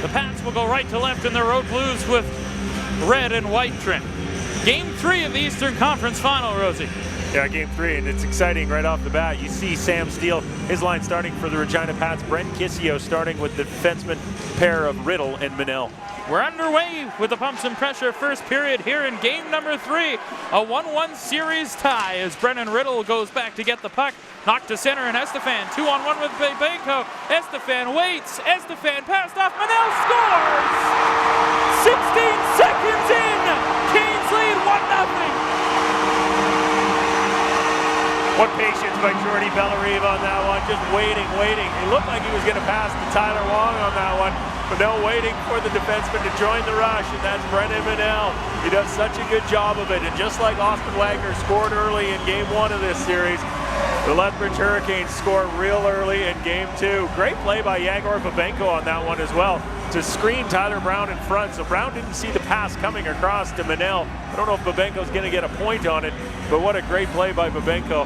The Pats will go right to left in their road blues with red and white trim. Game 3 of the Eastern Conference Final, Rosie. Yeah, game 3, and it's exciting right off the bat. You see Sam Steele, his line starting for the Regina Pats. Brent Kissio starting with the defenseman pair of Riddle and Manel. We're underway with the Pumps and Pressure first period here in game number 3. A 1-1 series tie as Brennan Riddle goes back to get the puck. Knocked to center and Estefan 2-on-1 with Bebenko. Estefan waits. Estefan passed off. Manel scores! 16 seconds in! Canes lead 1-0. What patience by Jordy Bellerive on that one, just waiting. He looked like he was going to pass to Tyler Wong on that one, but no, waiting for the defenseman to join the rush, and that's Brennan Manel. He does such a good job of it, and just like Austin Wagner scored early in game 1 of this series, the Lethbridge Hurricanes score real early in game 2. Great play by Yegor Bebenko on that one as well, to screen Tyler Brown in front. So Brown didn't see the pass coming across to Manel. I don't know if Bebenko's going to get a point on it, but what a great play by Bebenko.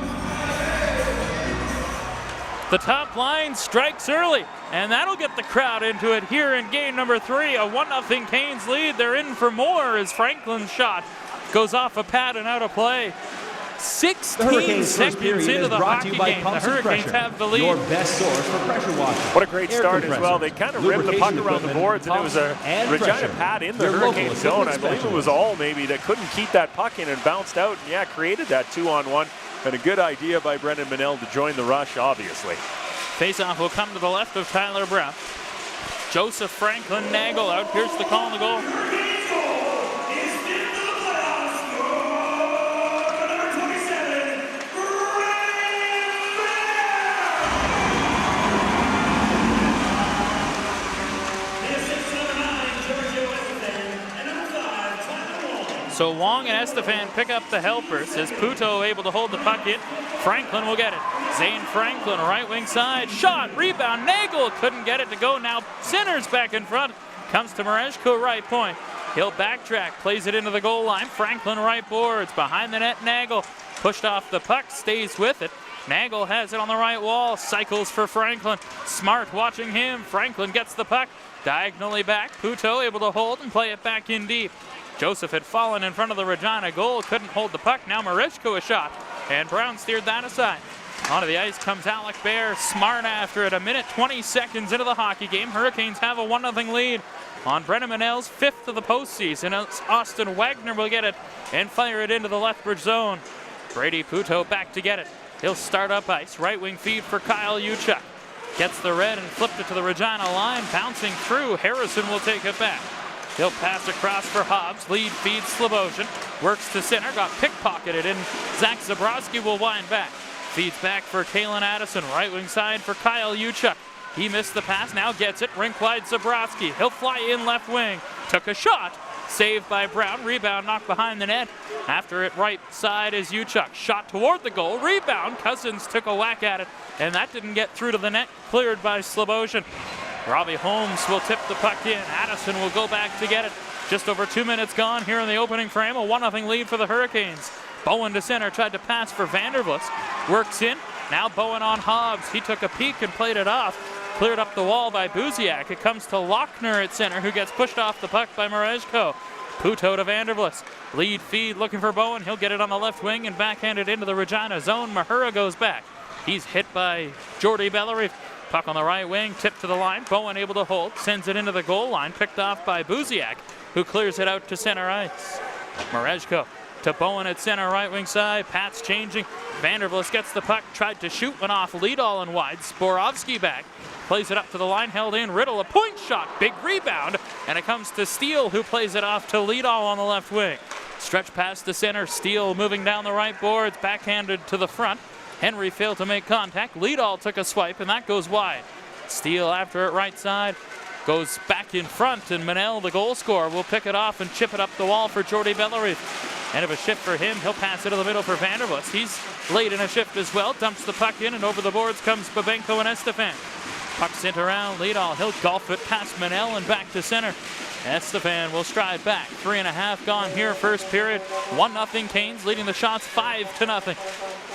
The top line strikes early, and that'll get the crowd into it here in game number 3. A 1-0 Canes lead. They're in for more as Franklin's shot goes off a pad and out of play. 16 seconds into the hockey game, the Hurricanes have the lead. Your best source for pressure washing. What a great start as well. They kind of rimmed the puck around the boards, and it was a Regina pad in the Hurricane zone. I believe it was all maybe that couldn't keep that puck in and bounced out. And yeah, created that 2-on-1. And a good idea by Brendan Manel to join the rush, obviously. Faceoff will come to the left of Tyler Brown. Joseph Franklin Nagel out. Here's the call on the goal. So Wong and Estefan pick up the helpers as Puto able to hold the puck in. Franklin will get it. Zane Franklin, right wing side. Shot, rebound, Nagel couldn't get it to go. Now Sinners back in front. Comes to Mareshko, right point. He'll backtrack, plays it into the goal line. Franklin right boards, behind the net, Nagel. Pushed off the puck, stays with it. Nagel has it on the right wall, cycles for Franklin. Smart watching him. Franklin gets the puck, diagonally back. Puto able to hold and play it back in deep. Joseph had fallen in front of the Regina goal, couldn't hold the puck. Now Mareshko a shot, and Brown steered that aside. Onto the ice comes Alec Bear, Smart after it. 1:20 seconds into the hockey game. Hurricanes have a 1-0 lead on Brennan Manel's 5th of the postseason. Austin Wagner will get it and fire it into the Lethbridge zone. Brady Puto back to get it. He'll start up ice. Right wing feed for Kyle Uchuk. Gets the red and flipped it to the Regina line. Bouncing through, Harrison will take it back. He'll pass across for Hobbs. Lead feeds Slobosian. Works to center. Got pickpocketed, and Zach Zabrowski will wind back. Feeds back for Kalen Addison. Right wing side for Kyle Uchuk. He missed the pass. Now gets it. Rink wide Zabrowski. He'll fly in left wing. Took a shot. Saved by Brown. Rebound knocked behind the net. After it, right side is Uchuk. Shot toward the goal. Rebound. Cousins took a whack at it, and that didn't get through to the net. Cleared by Slobosian. Robbie Holmes will tip the puck in. Addison will go back to get it. Just over 2 minutes gone here in the opening frame. A 1-0 lead for the Hurricanes. Bowen to center, tried to pass for Vandervlis. Works in. Now Bowen on Hobbs. He took a peek and played it off. Cleared up the wall by Buziak. It comes to Lochner at center, who gets pushed off the puck by Mareshko. Puto to Vandervlis. Lead feed looking for Bowen. He'll get it on the left wing and backhanded into the Regina zone. Mahura goes back. He's hit by Jordy Bellerive. Puck on the right wing, tipped to the line. Bowen able to hold, sends it into the goal line, picked off by Buziak, who clears it out to center ice. Mareshko to Bowen at center, right wing side. Pats changing. Vandervlis gets the puck, tried to shoot, went off Leadall and wide. Sporovsky back, plays it up to the line, held in. Riddle, a point shot, big rebound, and it comes to Steele, who plays it off to Leadall on the left wing. Stretch pass to center, Steele moving down the right boards, backhanded to the front. Henry failed to make contact. Leadall took a swipe, and that goes wide. Steele after it right side. Goes back in front, and Manel, the goal scorer, will pick it off and chip it up the wall for Jordy Bellerive. End of a shift for him. He'll pass it to the middle for Vandervlis. He's late in a shift as well. Dumps the puck in, and over the boards comes Bebenko and Estefan. Puck sent around. Leadall. He'll golf it past Manel and back to center. Estefan will stride back. 3.5 gone here, first period. 1-0 Canes, leading the shots 5-0.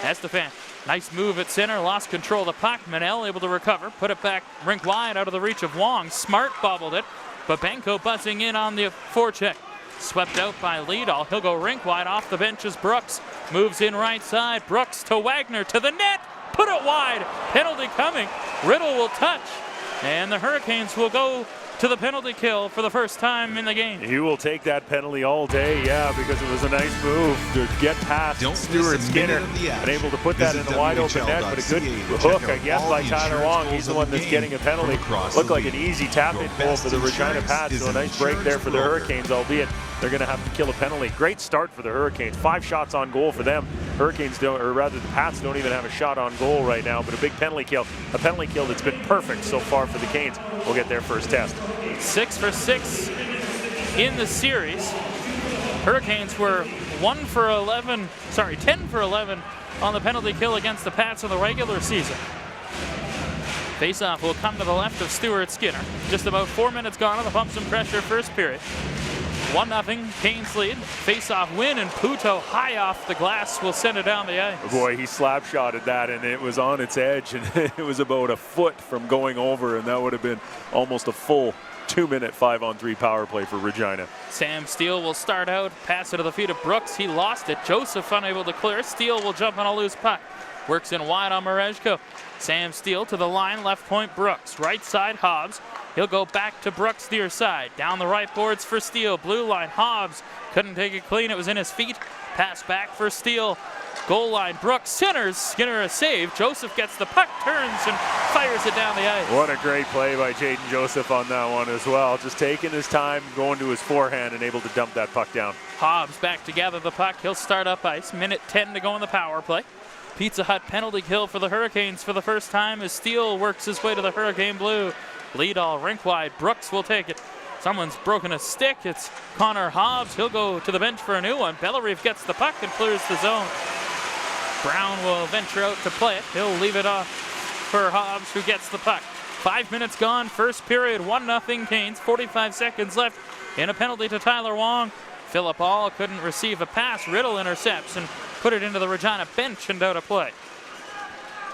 Estefan. Nice move at center, lost control of the puck. Manel able to recover, put it back rink wide out of the reach of Wong. Smart bobbled it. Babenko buzzing in on the forecheck. Swept out by Liedal. He'll go rink wide off the bench as Brooks moves in right side. Brooks to Wagner to the net. Put it wide. Penalty coming. Riddle will touch. And the Hurricanes will go to the penalty kill for the first time in the game. He will take that penalty all day, yeah, because it was a nice move to get past Stuart Skinner and able to put that in the wide open net, but a good hook, I guess, by Tyler Wong. He's the one that's getting a penalty. Looked like an easy tap-in goal for the Regina Pats, so a nice break there for the Hurricanes, albeit they're going to have to kill a penalty. Great start for the Hurricanes. 5 shots on goal for them. Hurricanes don't, or rather the Pats don't even have a shot on goal right now, but a big penalty kill. A penalty kill that's been perfect so far for the Canes. We'll get their first test. 6 for 6 in the series. Hurricanes were 10 for 11 on the penalty kill against the Pats in the regular season. Faceoff will come to the left of Stuart Skinner. Just about 4 minutes gone on the Pumps and Pressure first period. 1-0, Canes lead. Faceoff win, and Puto high off the glass will send it down the ice. Boy, he slap shotted that, and it was on its edge, and it was about a foot from going over, and that would have been almost a full 2-minute 5-on-3 power play for Regina. Sam Steele will start out, pass it to the feet of Brooks. He lost it. Joseph unable to clear. Steele will jump on a loose puck. Works in wide on Marejko. Sam Steele to the line, left point Brooks. Right side Hobbs. He'll go back to Brooks near side. Down the right boards for Steele. Blue line Hobbs couldn't take it clean. It was in his feet. Pass back for Steele. Goal line Brooks centers. Skinner a save. Joseph gets the puck, turns and fires it down the ice. What a great play by Jaden Joseph on that one as well. Just taking his time, going to his forehand and able to dump that puck down. Hobbs back to gather the puck. He'll start up ice. Minute 10 to go in the power play. Pizza Hut penalty kill for the Hurricanes for the first time as Steele works his way to the Hurricane blue. Lead all rink wide. Brooks will take it. Someone's broken a stick. It's Connor Hobbs. He'll go to the bench for a new one. Bellerive gets the puck and clears the zone. Brown will venture out to play it. He'll leave it off for Hobbs, who gets the puck. 5 minutes gone. First period, 1-0 Canes. 45 seconds left in a penalty to Tyler Wong. Philip All couldn't receive a pass. Riddle intercepts and put it into the Regina bench and out of play.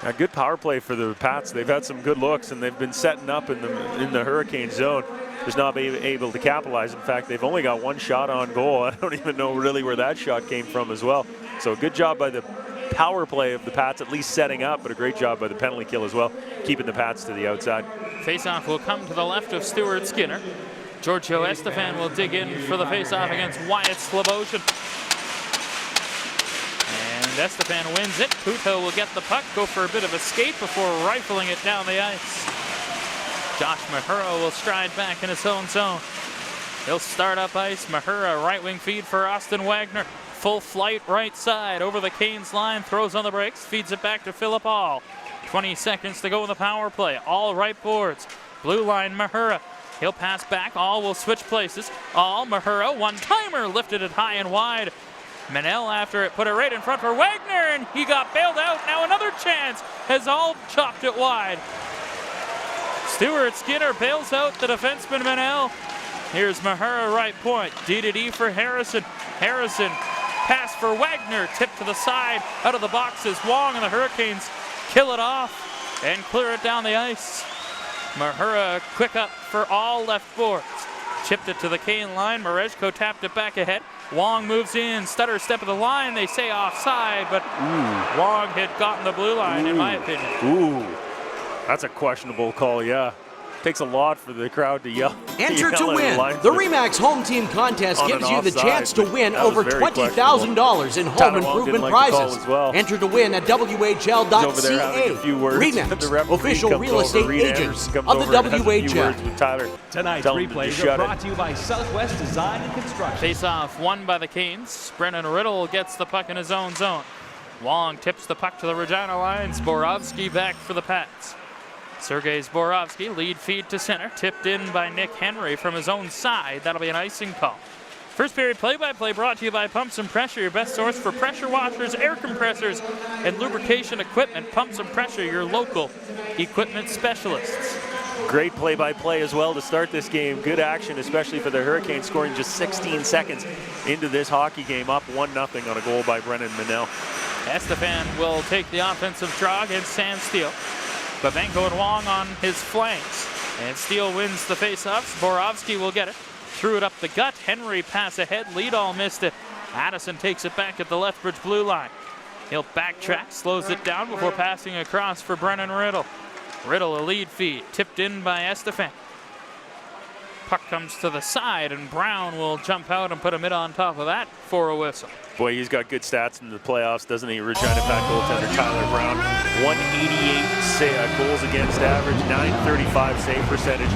A good power play for the Pats. They've had some good looks, and they've been setting up in the Hurricane zone. Just not being able to capitalize. In fact, they've only got 1 shot on goal. I don't even know really where that shot came from as well. So good job by the power play of the Pats, at least setting up, but a great job by the penalty kill as well, keeping the Pats to the outside. Faceoff will come to the left of Stuart Skinner. Giorgio Estefan will dig in for the faceoff against Wyatt Sloboshan. And Estefan wins it. Puto will get the puck, go for a bit of escape before rifling it down the ice. Josh Mahura will stride back in his own zone. He'll start up ice. Mahura right wing feed for Austin Wagner. Full flight right side over the Canes line. Throws on the brakes. Feeds it back to Philip All. 20 seconds to go in the power play. All right boards. Blue line Mahura. He'll pass back. All will switch places. All Mahura. One-timer lifted it high and wide. Manel after it put it right in front for Wagner, and he got bailed out. Now another chance has All chopped it wide. Stuart Skinner bails out the defenseman Manel. Here's Mahura right point. D-to-D for Harrison. Harrison pass for Wagner. Tip to the side. Out of the boxes. Wong and the Hurricanes kill it off and clear it down the ice. Mahura quick up for All left boards. Chipped it to the Cane line. Marejko tapped it back ahead. Wong moves in. Stutter step of the line. They say offside, but Wong had gotten the blue line in my opinion. That's a questionable call, yeah. Takes a lot for the crowd to yell. Enter to win. The Remax Home Team Contest gives you the chance to win over $20,000 in home improvement prizes. Well. Enter to win at WHL.ca. Remax, official real estate agents of the WHL. Tonight's replays are brought to you by Southwest Design and Construction. Face-off won by the Canes. Brennan Riddle gets the puck in his own zone. Wong tips the puck to the Regina line. Zborovsky back for the Pats. Sergei Zborovsky, lead feed to center, tipped in by Nick Henry from his own side. That'll be an icing call. First period play-by-play brought to you by Pumps and Pressure, your best source for pressure washers, air compressors, and lubrication equipment. Pumps and Pressure, your local equipment specialists. Great play-by-play as well to start this game. Good action, especially for the Hurricanes, scoring just 16 seconds into this hockey game, up 1-0 on a goal by Brennan Manel. Estefan will take the offensive draw against Sam Steele. Babenko and Wong on his flanks. And Steele wins the faceoff. Zborowski will get it. Threw it up the gut. Henry pass ahead. Leadall missed it. Addison takes it back at the Lethbridge blue line. He'll backtrack, slows it down before passing across for Brennan Riddle. Riddle a lead feed, tipped in by Estefan. Puck comes to the side, and Brown will jump out and put a mid on top of that for a whistle. Boy, he's got good stats in the playoffs, doesn't he? Regina Pack goaltender Tyler Brown, 188 goals against average, 935 save percentage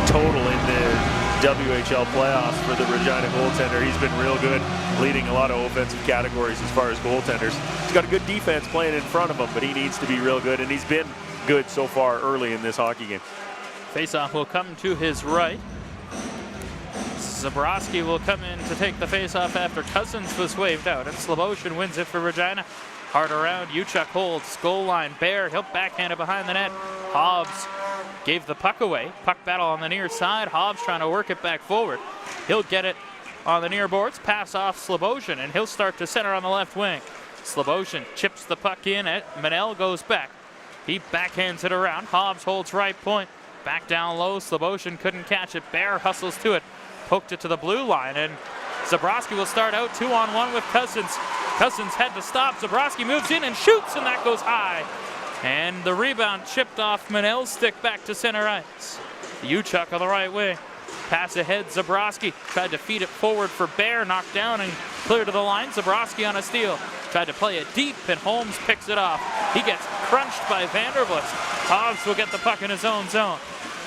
total in the WHL playoffs for the Regina goaltender. He's been real good, leading a lot of offensive categories as far as goaltenders. He's got a good defense playing in front of him, but he needs to be real good, and he's been good so far early in this hockey game. Faceoff will come to his right. Zborowski will come in to take the faceoff after Cousins was waved out, and Sloboshan wins it for Regina. Hard around, Uchuk holds, goal line, Bear, he'll backhand it behind the net. Hobbs gave the puck away. Puck battle on the near side. Hobbs trying to work it back forward. He'll get it on the near boards, pass off Sloboshan, and he'll start to center on the left wing. Sloboshan chips the puck in, Manel goes back. He backhands it around. Hobbs holds right point. Back down low, Sloboshan couldn't catch it. Bear hustles to it, poked it to the blue line, and Zborowski will start out 2-on-1 with Cousins. Cousins had to stop. Zborowski moves in and shoots, and that goes high. And the rebound chipped off Manel's stick back to center ice. Uchuk on the right wing. Pass ahead, Zborowski tried to feed it forward for Bear, knocked down and clear to the line. Zborowski on a steal. Tried to play it deep, and Holmes picks it off. He gets crunched by Vandervlist. Hobbs will get the puck in his own zone.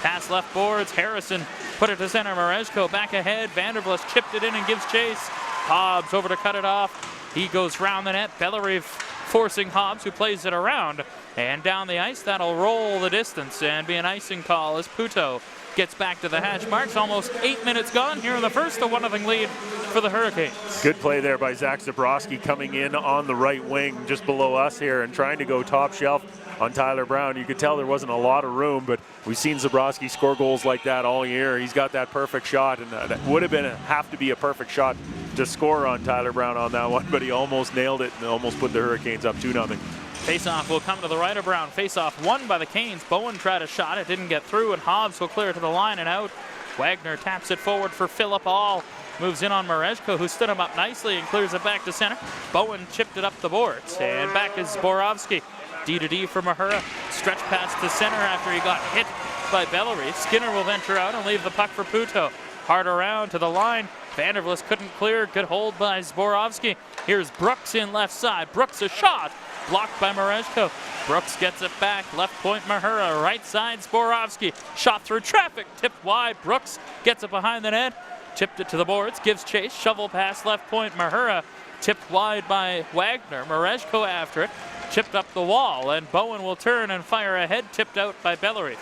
Pass left boards, Harrison put it to center. Mareshko back ahead. Vandervlist chipped it in and gives chase. Hobbs over to cut it off. He goes round the net. Bellerive forcing Hobbs, who plays it around. And down the ice, that'll roll the distance and be an icing call as Puto gets back to the hash marks. Almost 8 minutes gone here in the first, a 1-0 lead for the Hurricanes. Good play there by Zach Zborowski, coming in on the right wing just below us here and trying to go top shelf on Tyler Brown. You could tell there wasn't a lot of room, but we've seen Zborowski score goals like that all year. He's got that perfect shot, and that would have to be a perfect shot to score on Tyler Brown on that one, but he almost nailed it and almost put the Hurricanes up 2-0. Faceoff will come to the right of Brown. Faceoff won by the Canes. Bowen tried a shot. It didn't get through, and Hobbs will clear it to the line and out. Wagner taps it forward for Philip All. Moves in on Mareshko, who stood him up nicely and clears it back to center. Bowen chipped it up the boards, and back is Zborowski. D-to-D for Mahura. Stretch pass to center after he got hit by Bellerive. Skinner will venture out and leave the puck for Puto. Hard around to the line. Vandervlist couldn't clear. Good hold by Zborowski. Here's Brooks in left side. Brooks a shot. Blocked by Mareshko. Brooks gets it back. Left point Mahura. Right side Zborowski. Shot through traffic. Tipped wide. Brooks gets it behind the net. Chipped it to the boards. Gives chase. Shovel pass left point Mahura. Tipped wide by Wagner. Mareshko after it. Chipped up the wall. And Bowen will turn and fire ahead. Tipped out by Bellerive.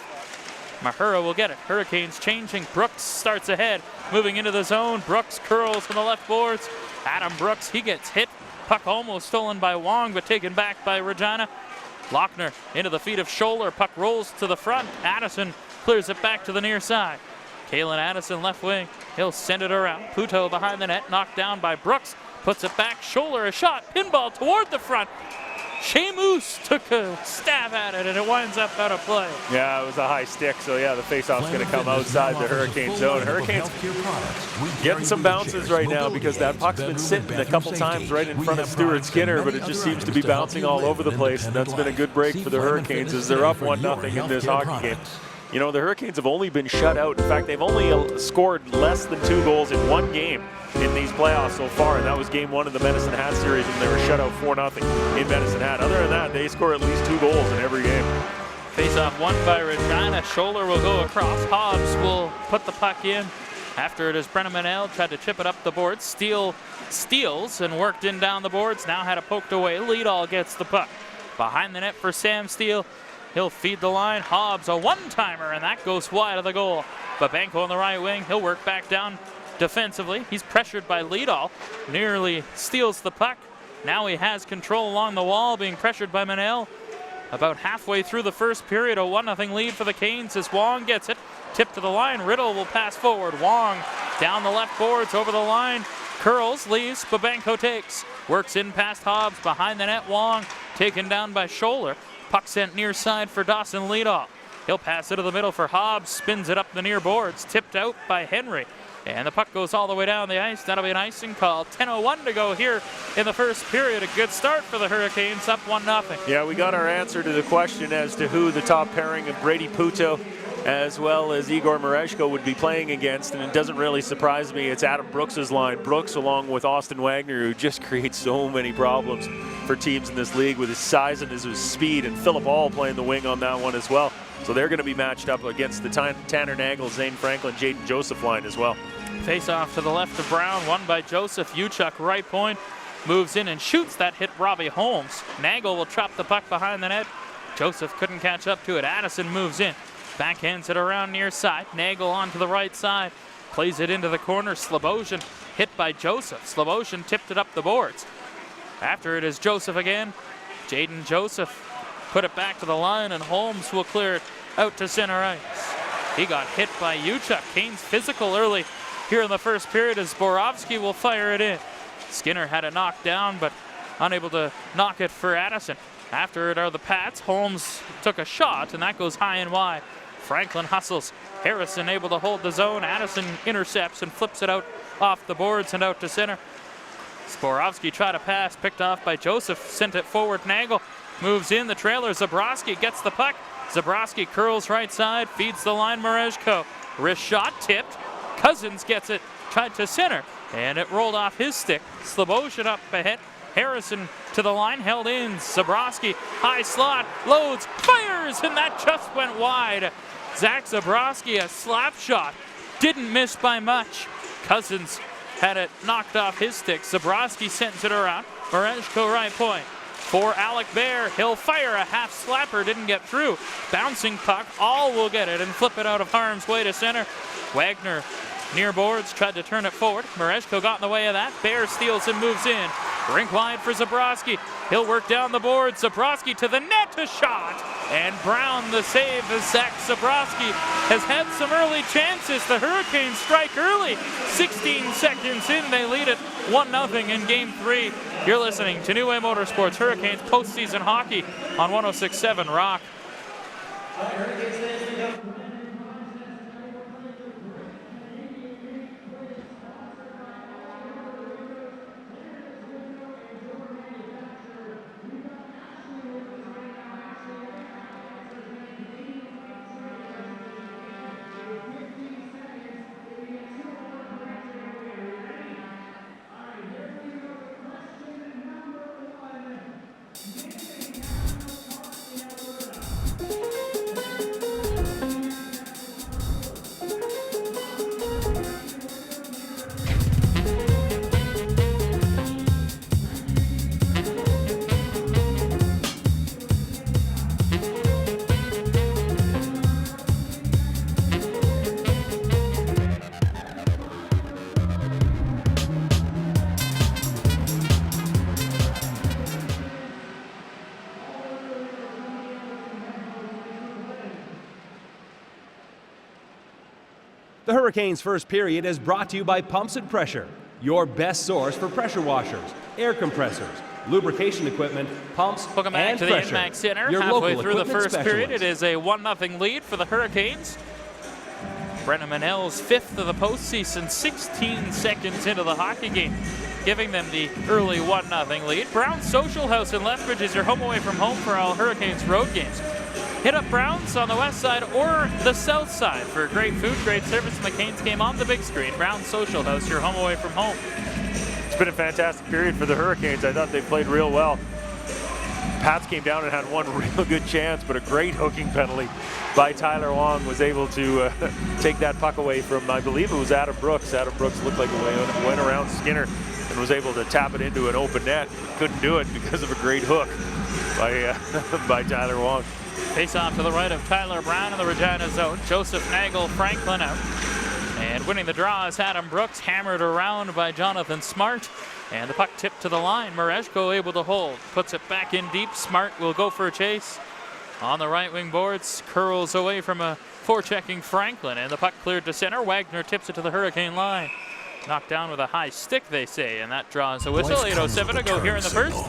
Mahura will get it. Hurricanes changing. Brooks starts ahead. Moving into the zone. Brooks curls from the left boards. Adam Brooks, he gets hit. Puck almost stolen by Wong, but taken back by Regina. Lochner into the feet of Scholler. Puck rolls to the front. Addison clears it back to the near side. Kalen Addison left wing. He'll send it around. Puto behind the net. Knocked down by Brooks. Puts it back. Scholler a shot. Pinball toward the front. Sheamus took a stab at it, and it winds up out of play. Yeah, it was a high stick, so yeah, the faceoff's going to come outside the Hurricane zone. Hurricanes getting some bounces right now because that puck's been sitting a couple times right in front of Stuart Skinner, but it just seems to be bouncing all over the place, and that's been a good break for the Hurricanes as they're up 1-0 in this hockey game. You know, the Hurricanes have only been shut out. In fact, they've only scored less than 2 goals in one game in these playoffs so far, and that was game 1 of the Medicine Hat series when they were shut out 4-0 in Medicine Hat. Other than that, they score at least 2 goals in every game. Face-off won by Regina. Scholler will go across. Hobbs will put the puck in. After it is Brennan Manel tried to chip it up the boards. Steele steals and worked in down the boards. Now had it poked away. Leadall gets the puck. Behind the net for Sam Steele. He'll feed the line. Hobbs a one-timer, and that goes wide of the goal. Babenko on the right wing. He'll work back down defensively. He's pressured by Leadall. Nearly steals the puck. Now he has control along the wall, being pressured by Manel. About halfway through the first period, a 1-0 lead for the Canes as Wong gets it. Tipped to the line. Riddle will pass forward. Wong down the left boards, over the line. Curls, leaves. Babenko takes. Works in past Hobbs. Behind the net, Wong taken down by Scholler. Puck sent near side for Dawson Leadall. He'll pass it to the middle for Hobbs, spins it up the near boards, tipped out by Henry. And the puck goes all the way down the ice. That'll be an icing call. 10:01 to go here in the first period. A good start for the Hurricanes, up 1-0. Yeah, we got our answer to the question as to who the top pairing of Brady Puto as well as Igor Mereshko would be playing against, and it doesn't really surprise me. It's Adam Brooks' line. Brooks along with Austin Wagner, who just creates so many problems for teams in this league with his size and his speed, and Philip Hall playing the wing on that one as well. So they're going to be matched up against the Tanner Nagel, Zane Franklin, Jaden Joseph line as well. Face off to the left of Brown, won by Joseph. Uchuk, right point, moves in and shoots. That hit Robbie Holmes. Nagel will trap the puck behind the net. Joseph couldn't catch up to it. Addison moves in. Backhands it around near side. Nagel onto the right side. Plays it into the corner. Slobosian hit by Joseph. Slobosian tipped it up the boards. After it is Joseph again. Jaden Joseph put it back to the line, and Holmes will clear it out to center ice. He got hit by Uchuk. Kane's physical early here in the first period as Borovsky will fire it in. Skinner had it knocked down, but unable to knock it for Addison. After it are the Pats. Holmes took a shot, and that goes high and wide. Franklin hustles. Harrison able to hold the zone. Addison intercepts and flips it out off the boards and out to center. Borovsky tried a pass, picked off by Joseph, sent it forward. Nagel moves in the trailer. Zabrowski gets the puck. Zabrowski curls right side, feeds the line. Mereshko. Wrist shot tipped. Cousins gets it, tried to center, and it rolled off his stick. Slobosian up ahead. Harrison to the line, held in. Zabrowski, high slot, loads, fires, and that just went wide. Zach Zabrowski, a slap shot, didn't miss by much. Cousins had it knocked off his stick. Zabrowski sends it around. Mereshko right point. For Alec Bear, he'll fire a half slapper, didn't get through. Bouncing puck, all will get it and flip it out of harm's way to center. Wagner near boards, tried to turn it forward. Mereshko got in the way of that. Bear steals and moves in. Rink wide for Zabrowski. He'll work down the board. Zabrowski to the net, a shot. And Brown the save as Zach Zabrowski has had some early chances. The Hurricanes strike early. 16 seconds in, they lead it 1-0 in Game 3. You're listening to New Way Motorsports Hurricanes postseason hockey on 106.7 Rock. The Hurricanes' first period is brought to you by Pumps and Pressure, your best source for pressure washers, air compressors, lubrication equipment, pumps, Welcome back and to pressure. the Inmac Center. Your Halfway local through the equipment first period, specialist. it is a 1-0 lead for the Hurricanes. Brennan Manel's 5th of the postseason, 16 seconds into the hockey game, giving them the early 1-0 lead. Brown's Social House in Lethbridge is your home away from home for all Hurricanes road games. Hit up Brown's on the west side or the south side for great food, great service, and the Canes game on the big screen. Brown's Social House, your home away from home. It's been a fantastic period for the Hurricanes. I thought they played real well. Pats came down and had one real good chance, but a great hooking penalty by Tyler Wong was able to take that puck away from, I believe it was Adam Brooks. Adam Brooks looked like he went around Skinner and was able to tap it into an open net. Couldn't do it because of a great hook by Tyler Wong. Face off to the right of Tyler Brown in the Regina zone. Joseph Nagel, Franklin out. And winning the draw is Adam Brooks, hammered around by Jonathan Smart. And the puck tipped to the line. Mereshko able to hold. Puts it back in deep. Smart will go for a chase. On the right wing boards, curls away from a forechecking Franklin. And the puck cleared to center. Wagner tips it to the Hurricane line. Knocked down with a high stick, they say. And that draws a whistle. 8:07 to go here in the first.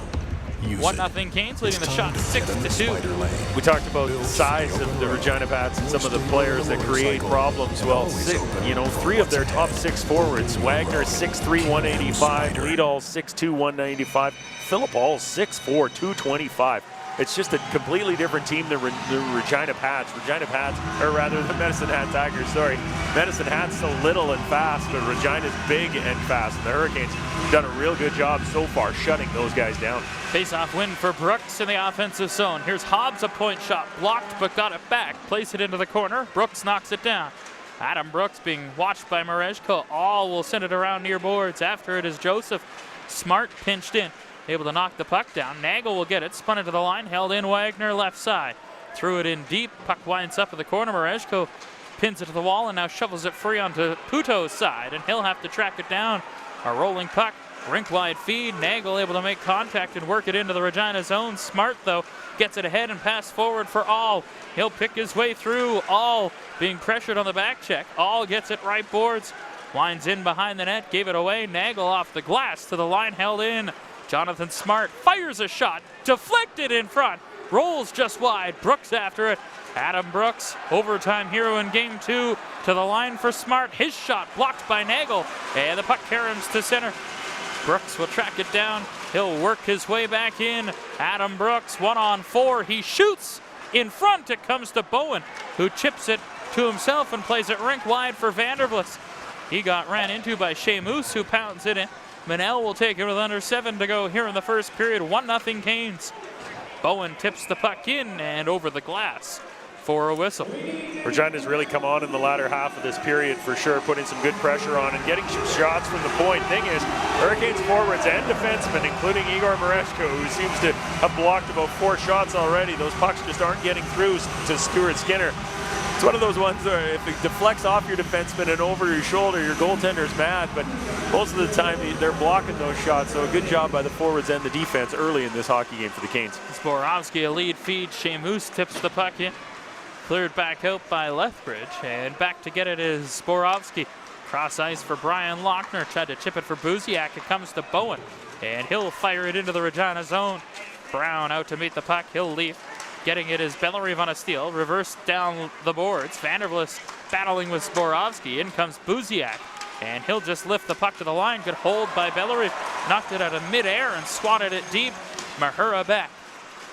1-0 Canes leading the shot 6-2. We talked about the size of the Regina Pats and some of the players that create problems. Well, 3 of their top 6 forwards, Wagner 6'3", 185, Liedall 6'2", 195, Philip Hall 6'4", 225. It's just a completely different team than the Regina Pats. Regina Pats, or rather the Medicine Hat Tigers, sorry. Medicine Hat's so little and fast, but Regina's big and fast. And the Hurricanes have done a real good job so far shutting those guys down. Face-off win for Brooks in the offensive zone. Here's Hobbs, a point shot, blocked but got it back. Place it into the corner. Brooks knocks it down. Adam Brooks being watched by Mareshko. All will send it around near boards. After it is Joseph. Smart pinched in. Able to knock the puck down. Nagel will get it. Spun it to the line. Held in Wagner left side. Threw it in deep. Puck winds up in the corner. Mareshko pins it to the wall and now shovels it free onto Puto's side. And he'll have to track it down. A rolling puck. Rink wide feed. Nagel able to make contact and work it into the Regina zone. Smart though gets it ahead and pass forward for All. He'll pick his way through. All being pressured on the back check. All gets it right boards. Winds in behind the net. Gave it away. Nagel off the glass to the line. Held in. Jonathan Smart fires a shot, deflected in front, rolls just wide. Brooks after it. Adam Brooks, overtime hero in game 2, to the line for Smart. His shot blocked by Nagel, and the puck caroms to center. Brooks will track it down. He'll work his way back in. Adam Brooks, 1-on-4. He shoots in front. It comes to Bowen, who chips it to himself and plays it rink wide for Vandervlis. He got ran into by Shea Moose, who pounds it in. Manel will take it with under 7 to go here in the first period. 1-0 Canes. Bowen tips the puck in and over the glass for a whistle. Regina's really come on in the latter half of this period for sure, putting some good pressure on and getting some shots from the point. Thing is, Hurricanes forwards and defensemen, including Igor Mareshko, who seems to have blocked about 4 shots already. Those pucks just aren't getting through to Stuart Skinner. It's one of those ones where if it deflects off your defenseman and over your shoulder, your goaltender's mad, but most of the time they're blocking those shots, so a good job by the forwards and the defense early in this hockey game for the Canes. Zborowski, a lead feed. Shea Moose tips the puck in. Cleared back out by Lethbridge, and back to get it is Zborowski. Cross ice for Brian Lochner. Tried to chip it for Buziak. It comes to Bowen, and he'll fire it into the Regina zone. Brown out to meet the puck. He'll leave. Getting it is Bellerive on a steal. Reversed down the boards. Vandervlis battling with Zborowski. In comes Buziak, and he'll just lift the puck to the line. Good hold by Bellerive. Knocked it out of midair and swatted it deep. Mahura back.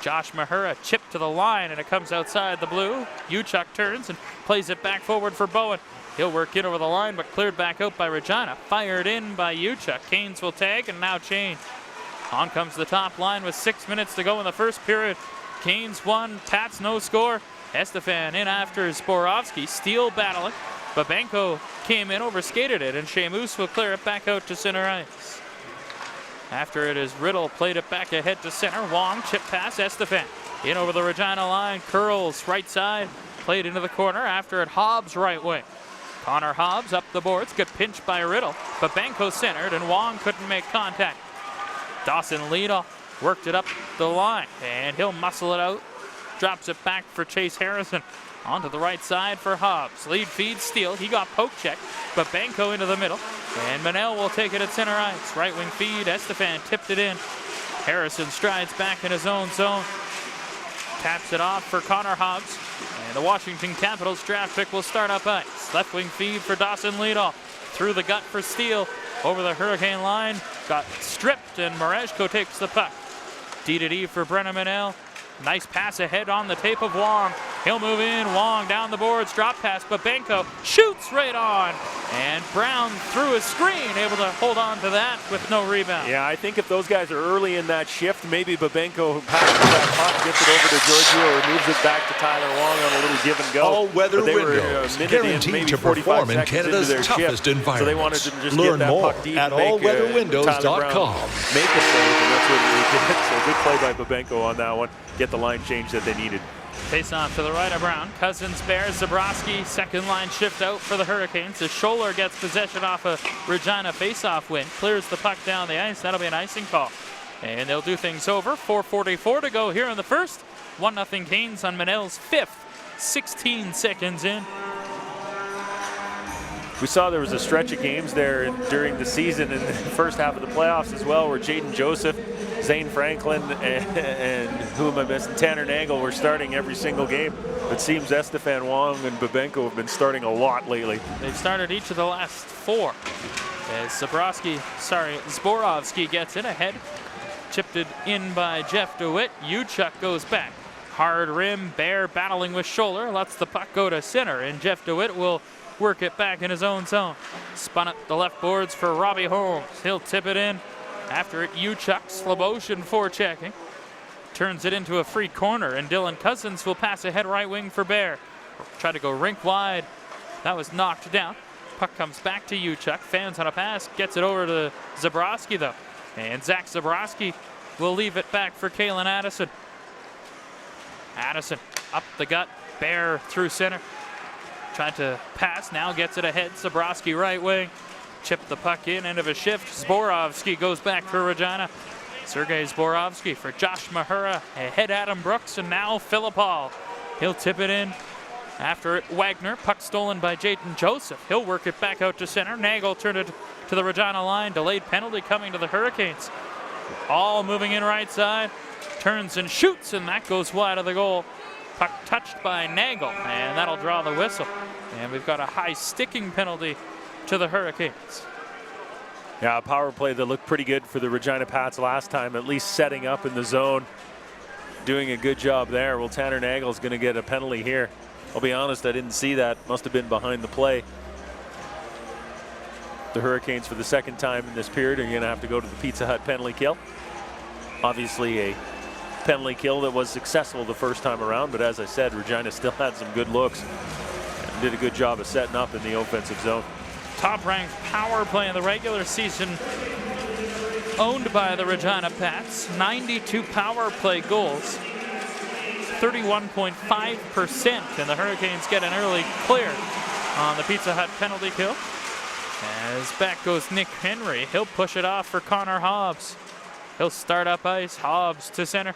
Josh Mahura chipped to the line, and it comes outside the blue. Uchuk turns and plays it back forward for Bowen. He'll work in over the line, but cleared back out by Regina. Fired in by Uchuk. Canes will tag and now change. On comes the top line with 6 minutes to go in the first period. Canes 1, Pats no score. Estefan in after Zborowski. Steele battling. Babenko came in, overskated it, and Shea Moose will clear it back out to center ice. After it is Riddle played it back ahead to center. Wong chip pass. Estefan in over the Regina line. Curls right side. Played into the corner. After it Hobbs right wing. Connor Hobbs up the boards. Got pinched by Riddle. Babenko centered, and Wong couldn't make contact. Dawson Liedall worked it up the line, and he'll muscle it out. Drops it back for Chase Harrison. Onto the right side for Hobbs. Lead feed Steele. He got poke checked, but Banco into the middle. And Manel will take it at center ice. Right wing feed. Estefan tipped it in. Harrison strides back in his own zone. Taps it off for Connor Hobbs. And the Washington Capitals draft pick will start up ice. Left wing feed for Dawson Liedall. Through the gut for Steele. Over the Hurricane line. Got stripped, and Mareshko takes the puck. D-to-D for Brennan Manel. Nice pass ahead on the tape of Wong. He'll move in. Wong down the boards. Drop pass. Babenko shoots right on. And Brown through a screen, able to hold on to that with no rebound. Yeah, I think if those guys are early in that shift, maybe Babenko passes that puck, gets it over to Giorgio, or moves it back to Tyler Wong on a little give and go. All-weather windows, guaranteed to perform in Canada's toughest environments. So they wanted to just Learn get that more puck deep at and make allweatherwindows.com. Make a save, and that's what they did. So good play by Babenko on that one. Get the line change that they needed. Face off to the right of Brown. Cousins bears Zabrowski. Second line shift out for the Hurricanes as Scholler gets possession off a Regina face-off win. Clears the puck down the ice. That'll be an icing call. And they'll do things over. 4:44 to go here in the first. 1-0 Canes on Manel's fifth. 16 seconds in. We saw there was a stretch of games there during the season in the first half of the playoffs as well, where Jaden Joseph, Zane Franklin and who am I missing? Tanner Nagel were starting every single game. It seems Estefan Wong and Babenko have been starting a lot lately. They've started each of the last 4. As Zborovsky gets it ahead. Chipped it in by Jeff DeWitt. Uchuk goes back. Hard rim, Bear battling with Scholler. Lets the puck go to center, and Jeff DeWitt will work it back in his own zone. Spun up the left boards for Robbie Holmes. He'll tip it in. After it, Uchuk, Sloboshan forechecking. Turns it into a free corner, and Dylan Cousins will pass ahead right wing for Bear. Try to go rink wide. That was knocked down. Puck comes back to Uchuk. Fans on a pass. Gets it over to Zborovsky, though. And Zach Zborovsky will leave it back for Kalen Addison. Addison up the gut. Bear through center. Tried to pass. Now gets it ahead. Zborovsky right wing. Chip the puck in. End of a shift. Zborovsky goes back for Regina. Sergei Zborovsky for Josh Mahura. Ahead Adam Brooks, and now Philip Hall. He'll tip it in. After it, Wagner. Puck stolen by Jayden Joseph. He'll work it back out to center. Nagel turned it to the Regina line. Delayed penalty coming to the Hurricanes. All moving in right side. Turns and shoots, and that goes wide of the goal. Puck touched by Nagel, and that'll draw the whistle. And we've got a high sticking penalty to the Hurricanes. Yeah, a power play that looked pretty good for the Regina Pats last time, at least setting up in the zone. Doing a good job there. Well, Tanner Nagel's going to get a penalty here. I'll be honest, I didn't see that. Must have been behind the play. The Hurricanes, for the second time in this period, are going to have to go to the Pizza Hut penalty kill. Obviously a penalty kill that was successful the first time around, but as I said, Regina still had some good looks and did a good job of setting up in the offensive zone. Top-ranked power play in the regular season owned by the Regina Pats. 92 power play goals, 31.5%, and the Hurricanes get an early clear on the Pizza Hut penalty kill. As back goes Nick Henry. He'll push it off for Connor Hobbs. He'll start up ice. Hobbs to center.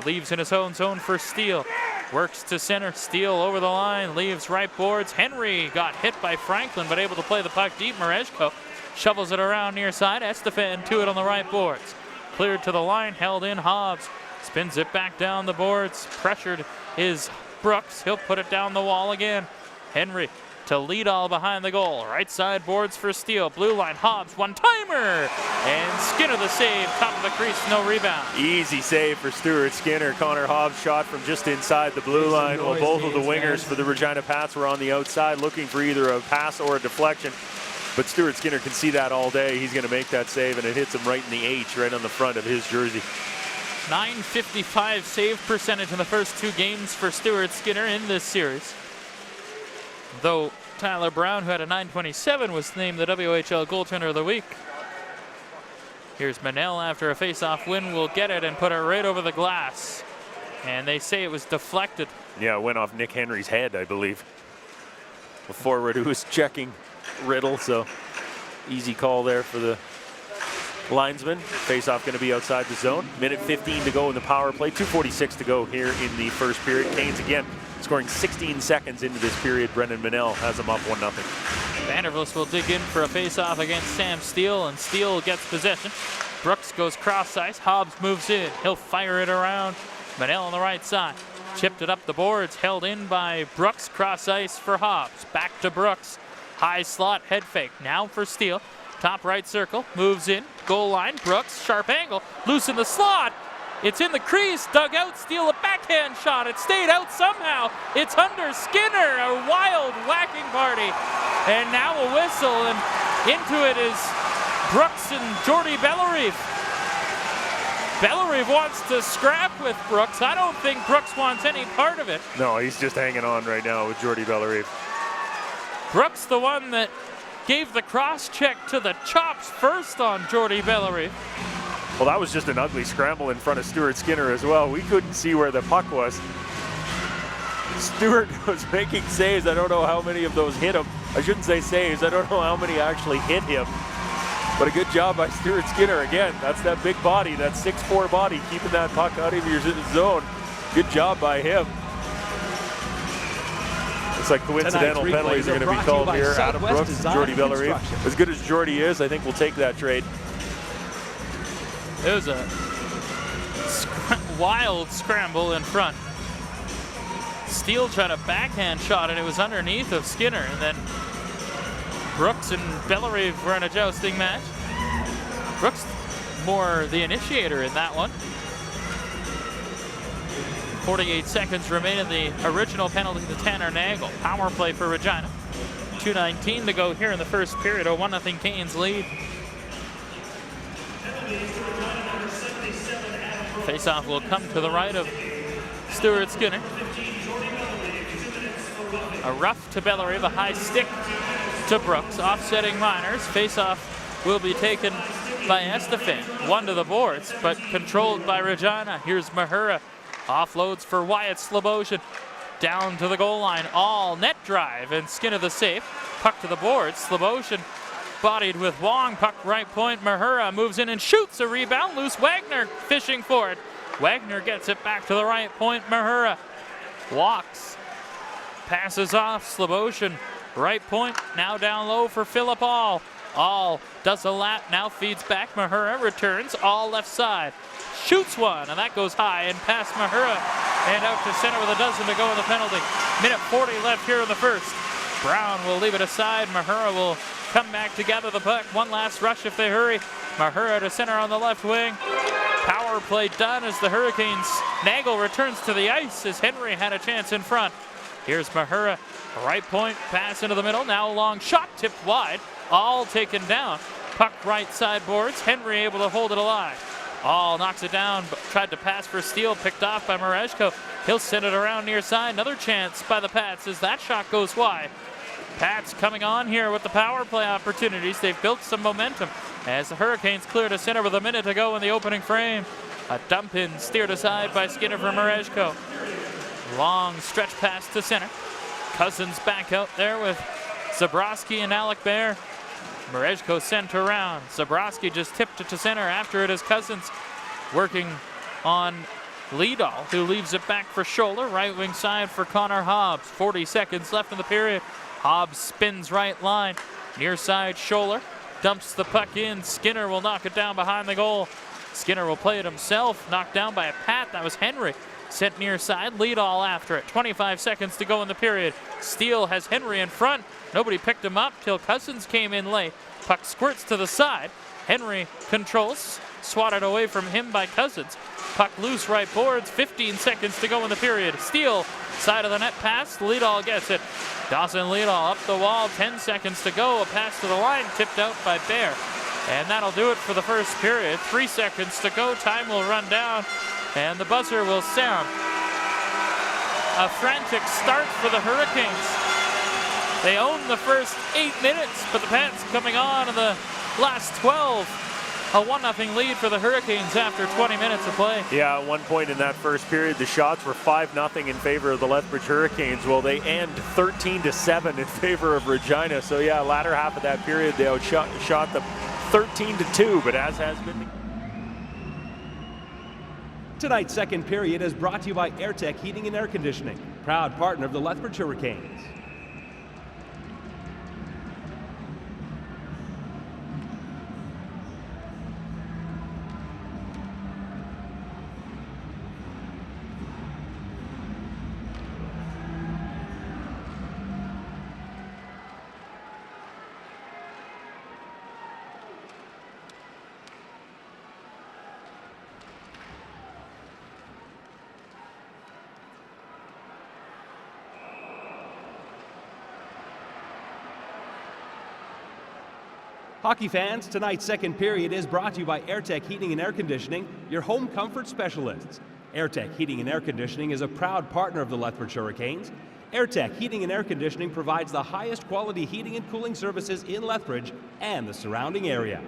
Leaves in his own zone for Steele. Works to center. Steele over the line. Leaves right boards. Henry got hit by Franklin, but able to play the puck deep. Merezko shovels it around near side. Estefan to it on the right boards. Cleared to the line. Held in. Hobbs spins it back down the boards. Pressured is Brooks. He'll put it down the wall again. Henry to lead all behind the goal. Right side boards for Steele. Blue line, Hobbs, one-timer! And Skinner the save, top of the crease, no rebound. Easy save for Stuart Skinner. Connor Hobbs shot from just inside the blue line, while both of the wingers for the Regina Pats were on the outside looking for either a pass or a deflection. But Stuart Skinner can see that all day. He's going to make that save, and it hits him right in the H, right on the front of his jersey. .955 save percentage in the first 2 games for Stuart Skinner in this series. Though Tyler Brown, who had a .927, was named the WHL Goaltender of the Week. Here's Manel after a face-off win. Will get it and put it right over the glass. And they say it was deflected. Yeah, it went off Nick Henry's head, I believe. The forward who was checking Riddle, so easy call there for the linesman. Face-off going to be outside the zone. Minute 15 to go in the power play. 2:46 to go here in the first period. Canes again scoring 16 seconds into this period. Brendan Manel has them up 1-0. Vandervlis will dig in for a face-off against Sam Steele, and Steele gets possession. Brooks goes cross ice. Hobbs moves in. He'll fire it around. Manel on the right side. Chipped it up the boards. Held in by Brooks. Cross ice for Hobbs. Back to Brooks. High slot head fake. Now for Steele. Top right circle. Moves in. Goal line. Brooks. Sharp angle. Loose in the slot. It's in the crease, dug out, Steele a backhand shot. It stayed out somehow. It's under Skinner, a wild whacking party. And now a whistle, and into it is Brooks and Jordy Bellerive. Bellerive wants to scrap with Brooks. I don't think Brooks wants any part of it. No, he's just hanging on right now with Jordy Bellerive. Brooks, the one that gave the cross check to the chops first on Jordy Bellerive. Well, that was just an ugly scramble in front of Stuart Skinner as well. We couldn't see where the puck was. Stuart was making saves. I don't know how many of those hit him. I shouldn't say saves. I don't know how many actually hit him. But a good job by Stuart Skinner. Again, that's that big body, that 6'4" body, keeping that puck out of your zone. Good job by him. Looks like coincidental penalties are going to be called here. Adam Brooks and Jordy Bellerive. As good as Jordy is, I think we'll take that trade. It was a wild scramble in front. Steele tried a backhand shot, and it was underneath of Skinner. And then Brooks and Bellerive were in a jousting match. Brooks more the initiator in that one. 48 seconds remain in the original penalty to Tanner Nagel. Power play for Regina. 2:19 to go here in the first period. A 1-0 Canes lead. Faceoff will come to the right of Stuart Skinner. A rough to Bellerive, a high stick to Brooks, offsetting Miners. Faceoff will be taken by Estefan. One to the boards, but controlled by Regina. Here's Mahura. Offloads for Wyatt Sloboshan. Down to the goal line. All net drive, and Skinner the safe. Puck to the boards. Sloboshan bodied with Wong. Puck right point. Mahura moves in and shoots a rebound. Loose. Wagner fishing for it. Wagner gets it back to the right point. Mahura walks. Passes off. Sloboshan. Right point. Now down low for Philip All. All does a lap. Now feeds back. Mahura returns. All left side. Shoots one, and that goes high and past Mahura and out to center with a dozen to go in the penalty. Minute 40 left here in the first. Brown will leave it aside. Mahura will come back to gather the puck. One last rush if they hurry. Mahura to center on the left wing. Power play done as the Hurricanes. Nagel returns to the ice as Henry had a chance in front. Here's Mahura. Right point, pass into the middle. Now a long shot tipped wide. All taken down. Puck right side boards. Henry able to hold it alive. All knocks it down, but tried to pass for Steele, picked off by Mareshko. He'll send it around near side. Another chance by the Pats as that shot goes wide. Pats coming on here with the power play opportunities. They've built some momentum as the Hurricanes clear to center with a minute to go in the opening frame. A dump in steered aside by Skinner for Mareshko. Long stretch pass to center. Cousins back out there with Zabrowski and Alec Bear. Mareshko sent around. Zabrowski just tipped it to center. After it is Cousins working on Lidahl, who leaves it back for Scholler. Right wing side for Connor Hobbs. 40 seconds left in the period. Hobbs spins right line. Near side Scholler dumps the puck in. Skinner will knock it down behind the goal. Skinner will play it himself. Knocked down by a Pat. That was Henry. Sent near side. Lidahl after it. 25 seconds to go in the period. Steele has Henry in front. Nobody picked him up till Cousins came in late. Puck squirts to the side. Henry controls. Swatted away from him by Cousins. Puck loose right boards. 15 seconds to go in the period. Steele, side of the net pass. Lidahl gets it. Dawson Lidahl up the wall. 10 seconds to go. A pass to the line tipped out by Bear. And that'll do it for the first period. 3 seconds to go. Time will run down. And the buzzer will sound. A frantic start for the Hurricanes. They own the first 8 minutes, but the Pats coming on in the last 12. A 1-0 lead for the Hurricanes after 20 minutes of play. Yeah, at one point in that first period, the shots were 5-0 in favor of the Lethbridge Hurricanes. Well, they end 13-7 in favor of Regina. So yeah, latter half of that period, they outshot them 13-2, but as has been. Tonight's second period is brought to you by AirTech Heating and Air Conditioning, proud partner of the Lethbridge Hurricanes. Hockey fans, tonight's second period is brought to you by AirTech Heating and Air Conditioning, your home comfort specialists. AirTech Heating and Air Conditioning is a proud partner of the Lethbridge Hurricanes. AirTech Heating and Air Conditioning provides the highest quality heating and cooling services in Lethbridge and the surrounding area.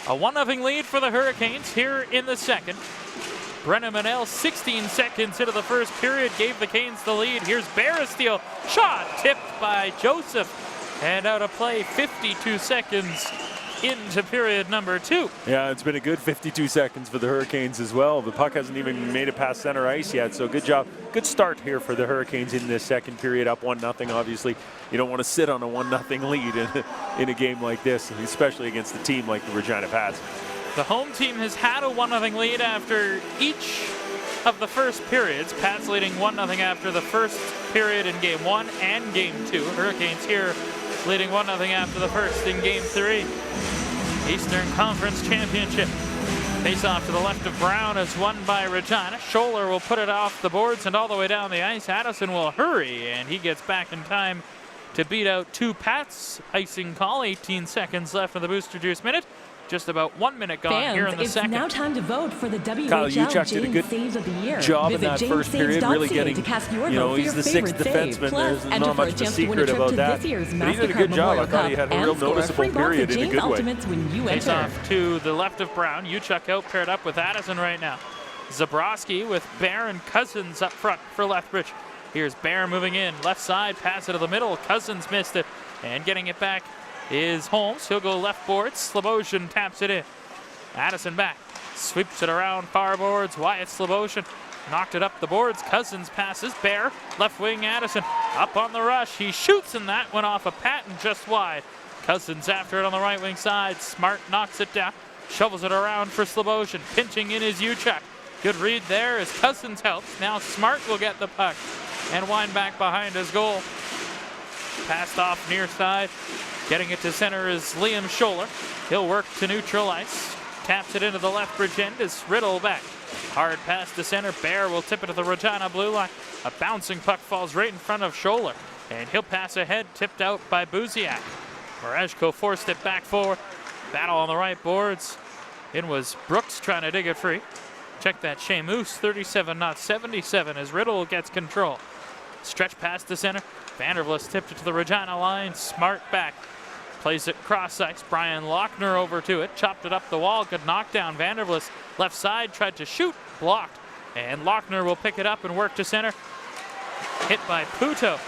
A 1-0 lead for the Hurricanes here in the second. Brennan Manel, 16 seconds into the first period, gave the Canes the lead. Here's Barristeel, shot tipped by Joseph, and out of play 52 seconds into period number 2. Yeah, it's been a good 52 seconds for the Hurricanes as well. The puck hasn't even made it past center ice yet, so good job. Good start here for the Hurricanes in this second period, up 1-0. Obviously, you don't want to sit on a 1-0 lead in a game like this, especially against a team like the Regina Pats. The home team has had a 1-0 lead after each of the first periods. Pats leading 1-0 after the first period in Game 1 and Game 2. Hurricanes here leading 1-0 after the first in Game 3. Eastern Conference Championship. Face-off to the left of Brown is won by Regina. Scholler will put it off the boards and all the way down the ice. Addison will hurry, and he gets back in time to beat out 2 Pats. Icing call, 18 seconds left in the Booster Juice minute. Just about 1 minute gone Fans, here in the second. It's now time to vote for the WHL Kyle Juchak did a good Saves of the Year. job in Visit that first period, really getting, he's the 6th defenseman. There's not much of a secret about that. But he did a good job. I thought he had a real noticeable period in a good way. Face off to the left of Brown. Juchak out paired up with Addison right now. Zabrowski with Bear and Cousins up front for Lethbridge. Here's Bear moving in. Left side, pass it to the middle. Cousins missed it. And getting it back is Holmes. He'll go left board. Sloboshan taps it in. Addison back, sweeps it around far boards. Wyatt Sloboshan knocked it up the boards. Cousins passes. Bear, left wing Addison, up on the rush. He shoots, and that went off a Patton just wide. Cousins after it on the right wing side. Smart knocks it down, shovels it around for Sloboshan. Pinching in is Juchak. Good read there as Cousins helps. Now Smart will get the puck and wind back behind his goal. Passed off near side. Getting it to center is Liam Scholler. He'll work to neutral ice. Taps it into the Lethbridge end as Riddle back. Hard pass to center. Bear will tip it to the Regina blue line. A bouncing puck falls right in front of Scholler. And he'll pass ahead, tipped out by Buziak. Mareshko forced it back forward. Battle on the right boards. In was Brooks trying to dig it free. Check that Shamus, 37 not 77 as Riddle gets control. Stretch pass to center. Vandervlis tipped it to the Regina line. Smart back. Plays it cross ice. Brian Lochner over to it. Chopped it up the wall. Good knockdown. Vandervlis left side. Tried to shoot. Blocked. And Lochner will pick it up and work to center. Hit by Puto.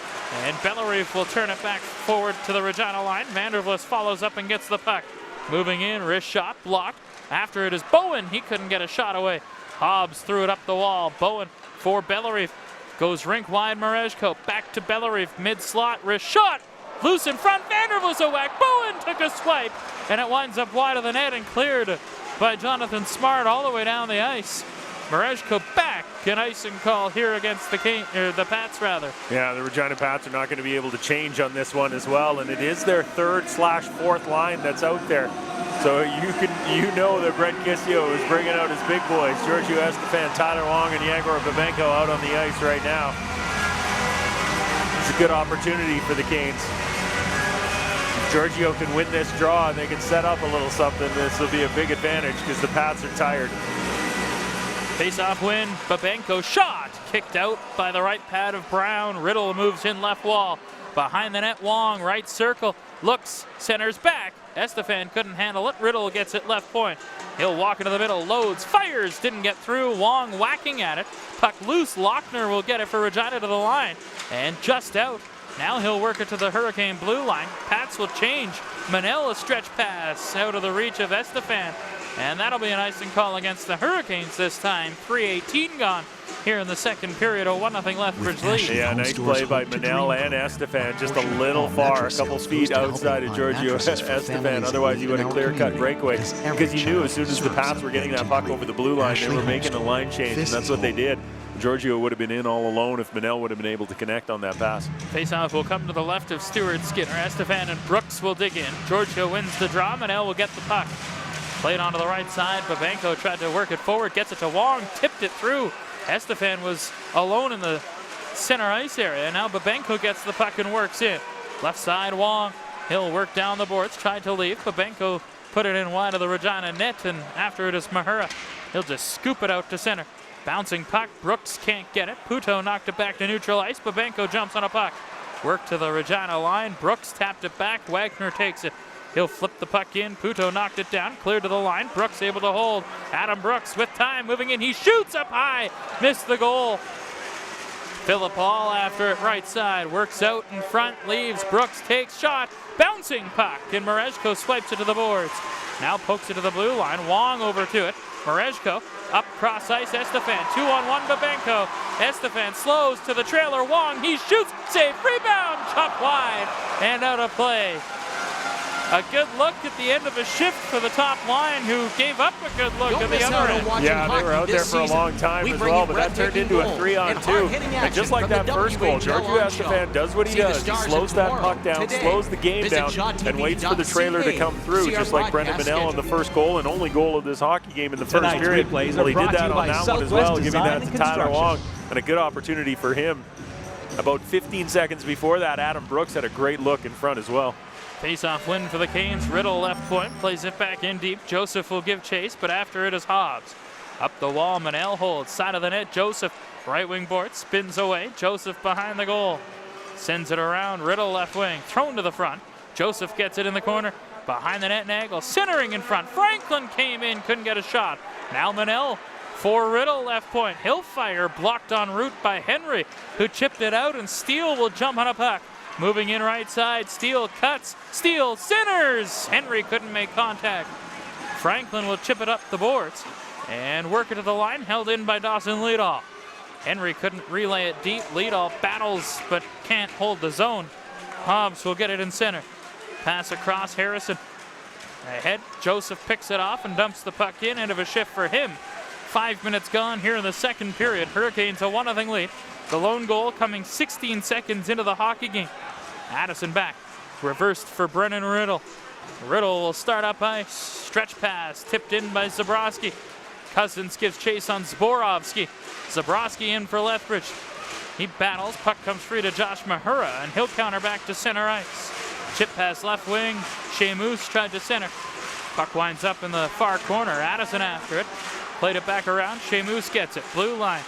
And Bellerive will turn it back forward to the Regina line. Vandervlis follows up and gets the puck. Moving in. Wrist shot. Blocked. After it is Bowen. He couldn't get a shot away. Hobbs threw it up the wall. Bowen for Bellerive. Goes rink wide. Mareshko. Back to Bellerive. Mid slot. Wrist shot. Loose in front, Vandervlis a whack. Bowen took a swipe, and it winds up wide of the net and cleared by Jonathan Smart all the way down the ice. Mareshko back, an icing call here against the Pats rather. Yeah, the Regina Pats are not going to be able to change on this one as well, and it is their 3rd/4th line that's out there. So you know that Brett Kissio is bringing out his big boys. Giorgio Estefan, Tyler Wong, and Yegor Babenko out on the ice right now. It's a good opportunity for the Canes. If Giorgio can win this draw and they can set up a little something, this will be a big advantage because the Pats are tired. Face-off win. Babenko shot. Kicked out by the right pad of Brown. Riddle moves in left wall. Behind the net, Wong, right circle. Looks, centers back. Estefan couldn't handle it. Riddle gets it left point. He'll walk into the middle, loads, fires, didn't get through. Wong whacking at it. Puck loose. Lochner will get it for Regina to the line. And just out. Now he'll work it to the Hurricane blue line. Pats will change. Manel a stretch pass out of the reach of Estefan. And that'll be an icing call against the Hurricanes this time. 3:18 gone here in the second period. A 1-0 Lethbridge lead. Yeah, nice play by Manel and Estefan. Just a little far, a couple feet outside of Giorgio Estefan. Otherwise, he would have clear-cut breakaway because he knew as soon as the Pats were getting that puck over the blue line, they were making a line change, and that's what they did. Giorgio would have been in all alone if Manel would have been able to connect on that pass. Face-off will come to the left of Stewart Skinner. Estefan and Brooks will dig in. Giorgio wins the draw. Manel will get the puck. Played onto the right side. Babenko tried to work it forward. Gets it to Wong. Tipped it through. Estefan was alone in the center ice area. Now Babenko gets the puck and works in. Left side, Wong. He'll work down the boards. Tried to leave. Babenko put it in wide of the Regina net. And after it is Mahura. He'll just scoop it out to center. Bouncing puck. Brooks can't get it. Puto knocked it back to neutral ice. Babenko jumps on a puck. Work to the Regina line. Brooks tapped it back. Wagner takes it. He'll flip the puck in. Puto knocked it down, cleared to the line. Brooks able to hold. Adam Brooks with time, moving in. He shoots up high, missed the goal. Philip Hall after it right side, works out in front, leaves. Brooks takes shot, bouncing puck, and Mareshko swipes it to the boards. Now pokes it to the blue line. Wong over to it. Mareshko up cross ice. Estefan 2-on-1. Babenko. Estefan slows to the trailer. Wong. He shoots. Save. Rebound. Chopped wide and out of play. A good look at the end of a shift for the top line, who gave up a good look at the other end. Yeah, they were out there for a long time as well, but that turned into a 3-on-2. And just like that first goal, Georgiou Estefan does what he does. He slows that puck down, slows the game down, and waits for the trailer to come through, just like Brendan Manel on the first goal and only goal of this hockey game in the first period. Well, he did that on that one as well, giving that to Tyler Wong, and a good opportunity for him. About 15 seconds before that, Adam Brooks had a great look in front as well. Face-off win for the Canes. Riddle left point, plays it back in deep. Joseph will give chase, but after it is Hobbs. Up the wall, Manel holds, side of the net. Joseph, right wing board, spins away. Joseph behind the goal. Sends it around, Riddle left wing, thrown to the front. Joseph gets it in the corner. Behind the net, Nagel, centering in front. Franklin came in, couldn't get a shot. Now Manel for Riddle left point. He'll fire, blocked en route by Henry, who chipped it out, and Steele will jump on a puck. Moving in right side, Steele cuts, Steele centers. Henry couldn't make contact. Franklin will chip it up the boards and work it to the line, held in by Dawson Leadall. Henry couldn't relay it deep. Leadall battles but can't hold the zone. Hobbs will get it in center. Pass across, Harrison ahead. Joseph picks it off and dumps the puck in. End of a shift for him. 5 minutes gone here in the second period. Hurricanes a 1-0 lead. The lone goal coming 16 seconds into the hockey game. Addison back, reversed for Brennan Riddle. Riddle will start up ice. Stretch pass, tipped in by Zabrowski. Cousins gives chase on Zborowski. Zabrowski in for Lethbridge. He battles, puck comes free to Josh Mahura, and he'll counter back to center ice. Chip pass left wing, Shea Moose tried to center. Puck winds up in the far corner, Addison after it. Played it back around, Shea Moose gets it, blue line.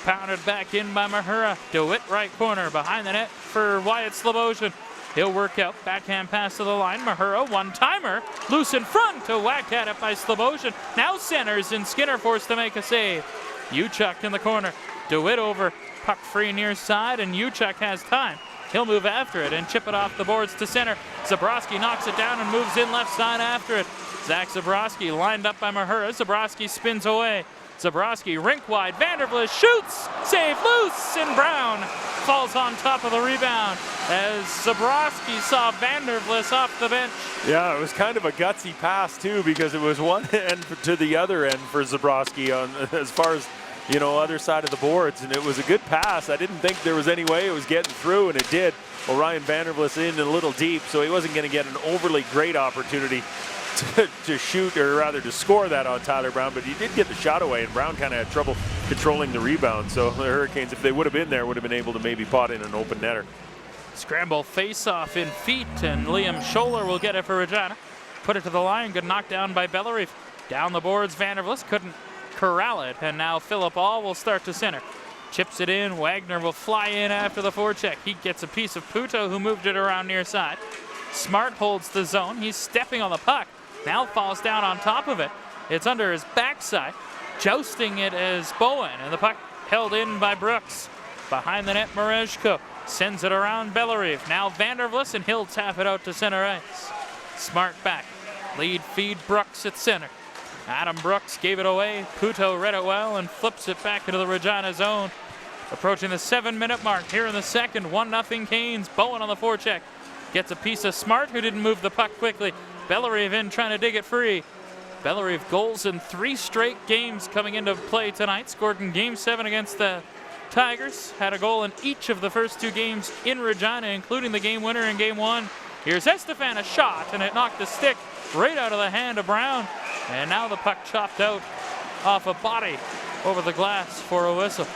Pounded back in by Mahura. DeWitt right corner behind the net for Wyatt Slobosian. He'll work out. Backhand pass to the line. Mahura, one-timer. Loose in front to whack at it by Slobosian. Now centers and Skinner forced to make a save. Uchuk in the corner. DeWitt over. Puck free near side, and Uchuk has time. He'll move after it and chip it off the boards to center. Zabrowski knocks it down and moves in left side after it. Zach Zabrowski lined up by Mahura. Zabrowski spins away. Zabrowski rink wide, Vandervlis shoots, save loose, and Brown falls on top of the rebound as Zabrowski saw Vandervlis off the bench. Yeah, it was kind of a gutsy pass too, because it was one end to the other end for Zabrowski on as far as, you know, other side of the boards, and it was a good pass. I didn't think there was any way it was getting through, and it did. Well, Ryan Vandervlis in a little deep, so he wasn't going to get an overly great opportunity to shoot, or rather to score that on Tyler Brown, but he did get the shot away, and Brown kind of had trouble controlling the rebound. So the Hurricanes, if they would have been there, would have been able to maybe pot in an open netter. Scramble face-off in feet, and Liam Scholler will get it for Regina. Put it to the line, good knockdown by Bellerive. Down the boards, Vandervlis couldn't corral it, and now Philip All will start to center. Chips it in, Wagner will fly in after the forecheck. He gets a piece of Puto, who moved it around near side. Smart holds the zone, he's stepping on the puck. Now falls down on top of it. It's under his backside. Jousting it as Bowen, and the puck held in by Brooks. Behind the net, Mareshko sends it around Bellerive. Now Vandervlis, and he'll tap it out to center ice. Smart back. Lead feed Brooks at center. Adam Brooks gave it away. Puto read it well and flips it back into the Regina zone. Approaching the 7-minute mark here in the second. 1-0 Canes. Bowen on the forecheck. Gets a piece of Smart, who didn't move the puck quickly. Bellerive in trying to dig it free. Bellerive goals in 3 straight games coming into play tonight. Scored in Game 7 against the Tigers. Had a goal in each of the first 2 games in Regina, including the game winner in Game 1. Here's Estefan, a shot, and it knocked the stick right out of the hand of Brown. And now the puck chopped out off a body over the glass for a whistle.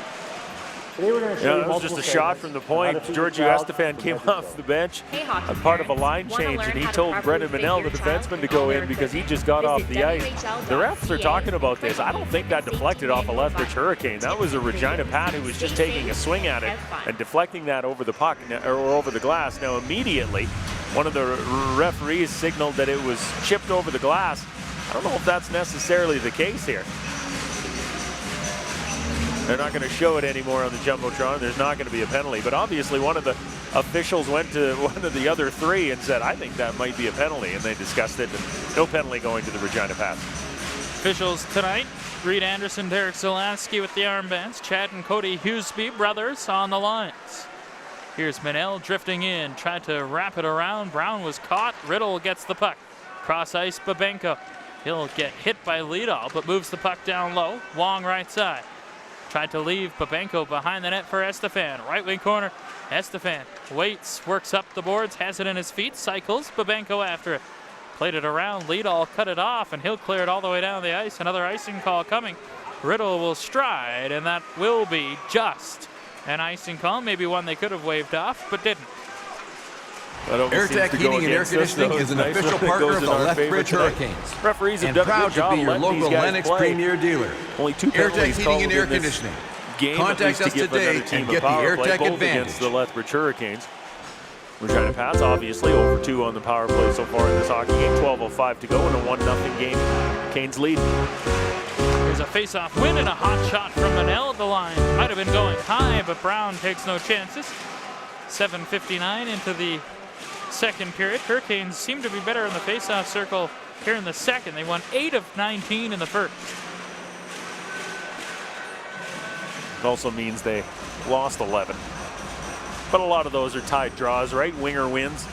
Yeah, that was just a shot from the point. Georgiou Estefan came off the bench as part of a line change, and he told Brendan Manel, the defenseman, to go in because he just got off the ice. The refs are talking about this. I don't think that deflected off a Lethbridge Hurricane. That was a Regina Pat who was just taking a swing at it and deflecting that over the puck or over the glass. Now immediately One of the referees signaled that it was chipped over the glass. I don't know if that's necessarily the case here. They're not going to show it anymore on the Jumbotron. There's not going to be a penalty. But obviously one of the officials went to one of the other three and said, I think that might be a penalty. And they discussed it. And no penalty going to the Regina Pats. Officials tonight, Reed Anderson, Derek Zelansky with the armbands. Chad and Cody Hughesby brothers on the lines. Here's Manel drifting in, tried to wrap it around. Brown was caught. Riddle gets the puck. Cross ice, Babenko. He'll get hit by Liedall, but moves the puck down low. Wong right side. Tried to leave Babenko behind the net for Estefan. Right wing corner, Estefan waits, works up the boards, has it in his feet, cycles, Babenko after it. Played it around, Liedall cut it off, and he'll clear it all the way down the ice. Another icing call coming. Riddle will stride, and that will be just an icing call. Maybe one they could have waved off, but didn't. Airtech Heating and Air Conditioning is an official partner of the Lethbridge Hurricanes. Referees and proud to be your local Lennox Premier dealer. Only 2 Airtech Heating and Air Conditioning. Contact us today and get the Airtech advantage. Against the Lethbridge Hurricanes. Regina Pats obviously over 2 on the power play so far in this hockey game. 12:05 to go in a 1-0 game. Canes lead. There's a face-off win and a hot shot from Manel at the line. Might have been going high, but Brown takes no chances. 7:59 into the second period. Hurricanes seem to be better in the face-off circle here in the second. They won 8 of 19 in the first. It also means they lost 11. But a lot of those are tied draws, right? Winger wins.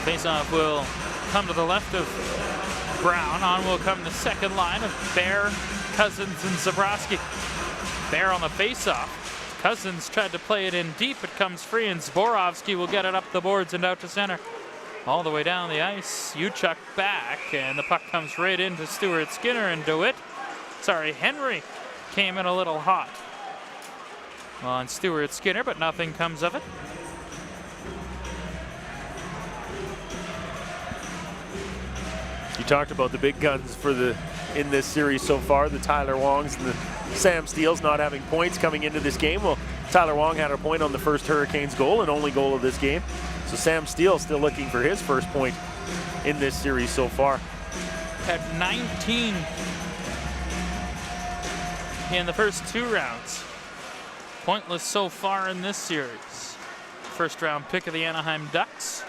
Face-off will come to the left of Brown. On will come the second line of Bear, Cousins, and Zabrowski. Bear on the face-off. Cousins tried to play it in deep. It comes free, and Zborowski will get it up the boards and out to center. All the way down the ice. Uchuk back, and the puck comes right into Stuart Skinner, and Henry came in a little hot on Stuart Skinner, but nothing comes of it. You talked about the big guns in this series so far, the Tyler Wongs and the Sam Steeles not having points coming into this game. Well, Tyler Wong had a point on the first Hurricanes goal and only goal of this game. So Sam Steele still looking for his first point in this series so far. Had 19 in the first 2 rounds. Pointless so far in this series. First round pick of the Anaheim Ducks.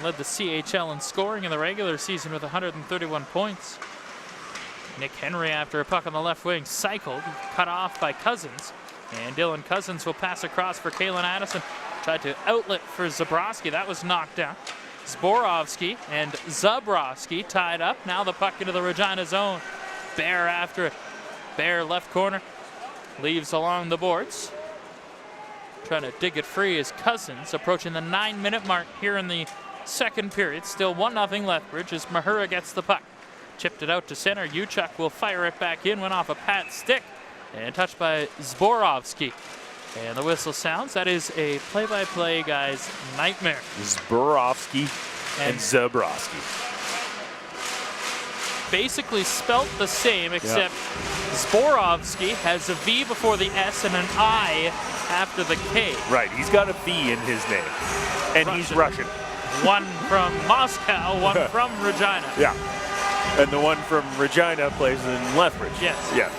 Led the CHL in scoring in the regular season with 131 points. Nick Henry, after a puck on the left wing, cycled, cut off by Cousins. And Dylan Cousins will pass across for Kalen Addison. Tried to outlet for Zabrowski. That was knocked down. Zborowski and Zabrowski tied up. Now the puck into the Regina zone. Bear after it. Bear left corner. Leaves along the boards. Trying to dig it free is Cousins, approaching the 9-minute mark here in the second period. Still 1-0 Lethbridge as Mahura gets the puck. Chipped it out to center. Uchuk will fire it back in. Went off a Pat stick and touched by Zborowski. And the whistle sounds. That is a play-by-play guy's nightmare. Zborowski and Zabrowski. Basically spelt the same, except Zborowski has a V before the S and an I after the K. Right, he's got a V in his name. And he's Russian. One from Moscow, one from Regina. Yeah. And the one from Regina plays in Lethbridge. Yes. Yeah.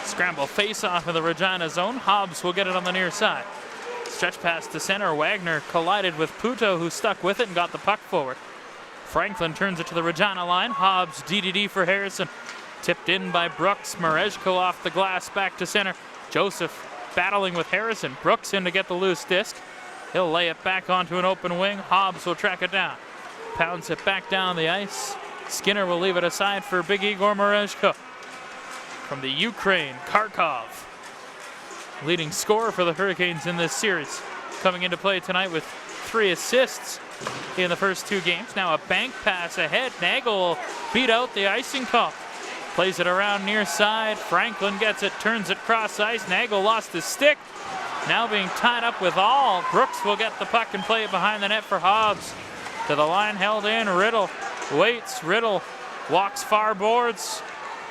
Scramble face-off in the Regina zone. Hobbs will get it on the near side. Stretch pass to center. Wagner collided with Puto, who stuck with it and got the puck forward. Franklin turns it to the Regina line. Hobbs DDD for Harrison. Tipped in by Brooks. Marejko off the glass back to center. Joseph battling with Harrison. Brooks in to get the loose disc. He'll lay it back onto an open wing. Hobbs will track it down. Pounds it back down the ice. Skinner will leave it aside for Big Igor Marejko. From the Ukraine, Kharkov. Leading scorer for the Hurricanes in this series. Coming into play tonight with 3 assists in the first 2 games. Now a bank pass ahead. Nagel beat out the icing call. Plays it around near side. Franklin gets it, turns it cross ice. Nagel lost his stick. Now being tied up with all. Brooks will get the puck and play it behind the net for Hobbs. To the line, held in. Riddle waits. Riddle walks far boards.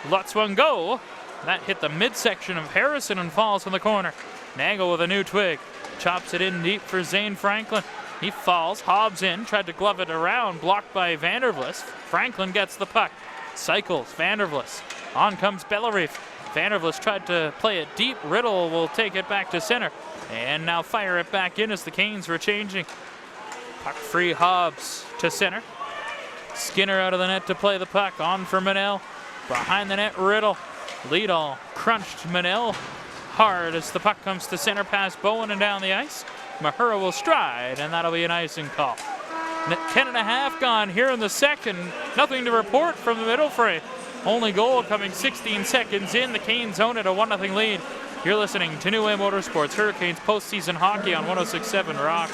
Lets one go. That hit the midsection of Harrison and falls in the corner. Nagel with a new twig. Chops it in deep for Zane Franklin. He falls, Hobbs in, tried to glove it around, blocked by Vandervlis. Franklin gets the puck. Cycles, Vandervlis. On comes Bellerive. Vandervlis tried to play it deep. Riddle will take it back to center. And now fire it back in as the Canes were changing. Puck free, Hobbs to center. Skinner out of the net to play the puck. On for Manel. Behind the net, Riddle. Leadall crunched Manel hard as the puck comes to center past Bowen and down the ice. Mahura will stride, and that'll be an icing call. 10.5 gone here in the second. Nothing to report from the middle fray. Only goal coming 16 seconds in. The Canes own it, a 1-0 lead. You're listening to New Way Motorsports Hurricanes postseason hockey on 106.7 Rock.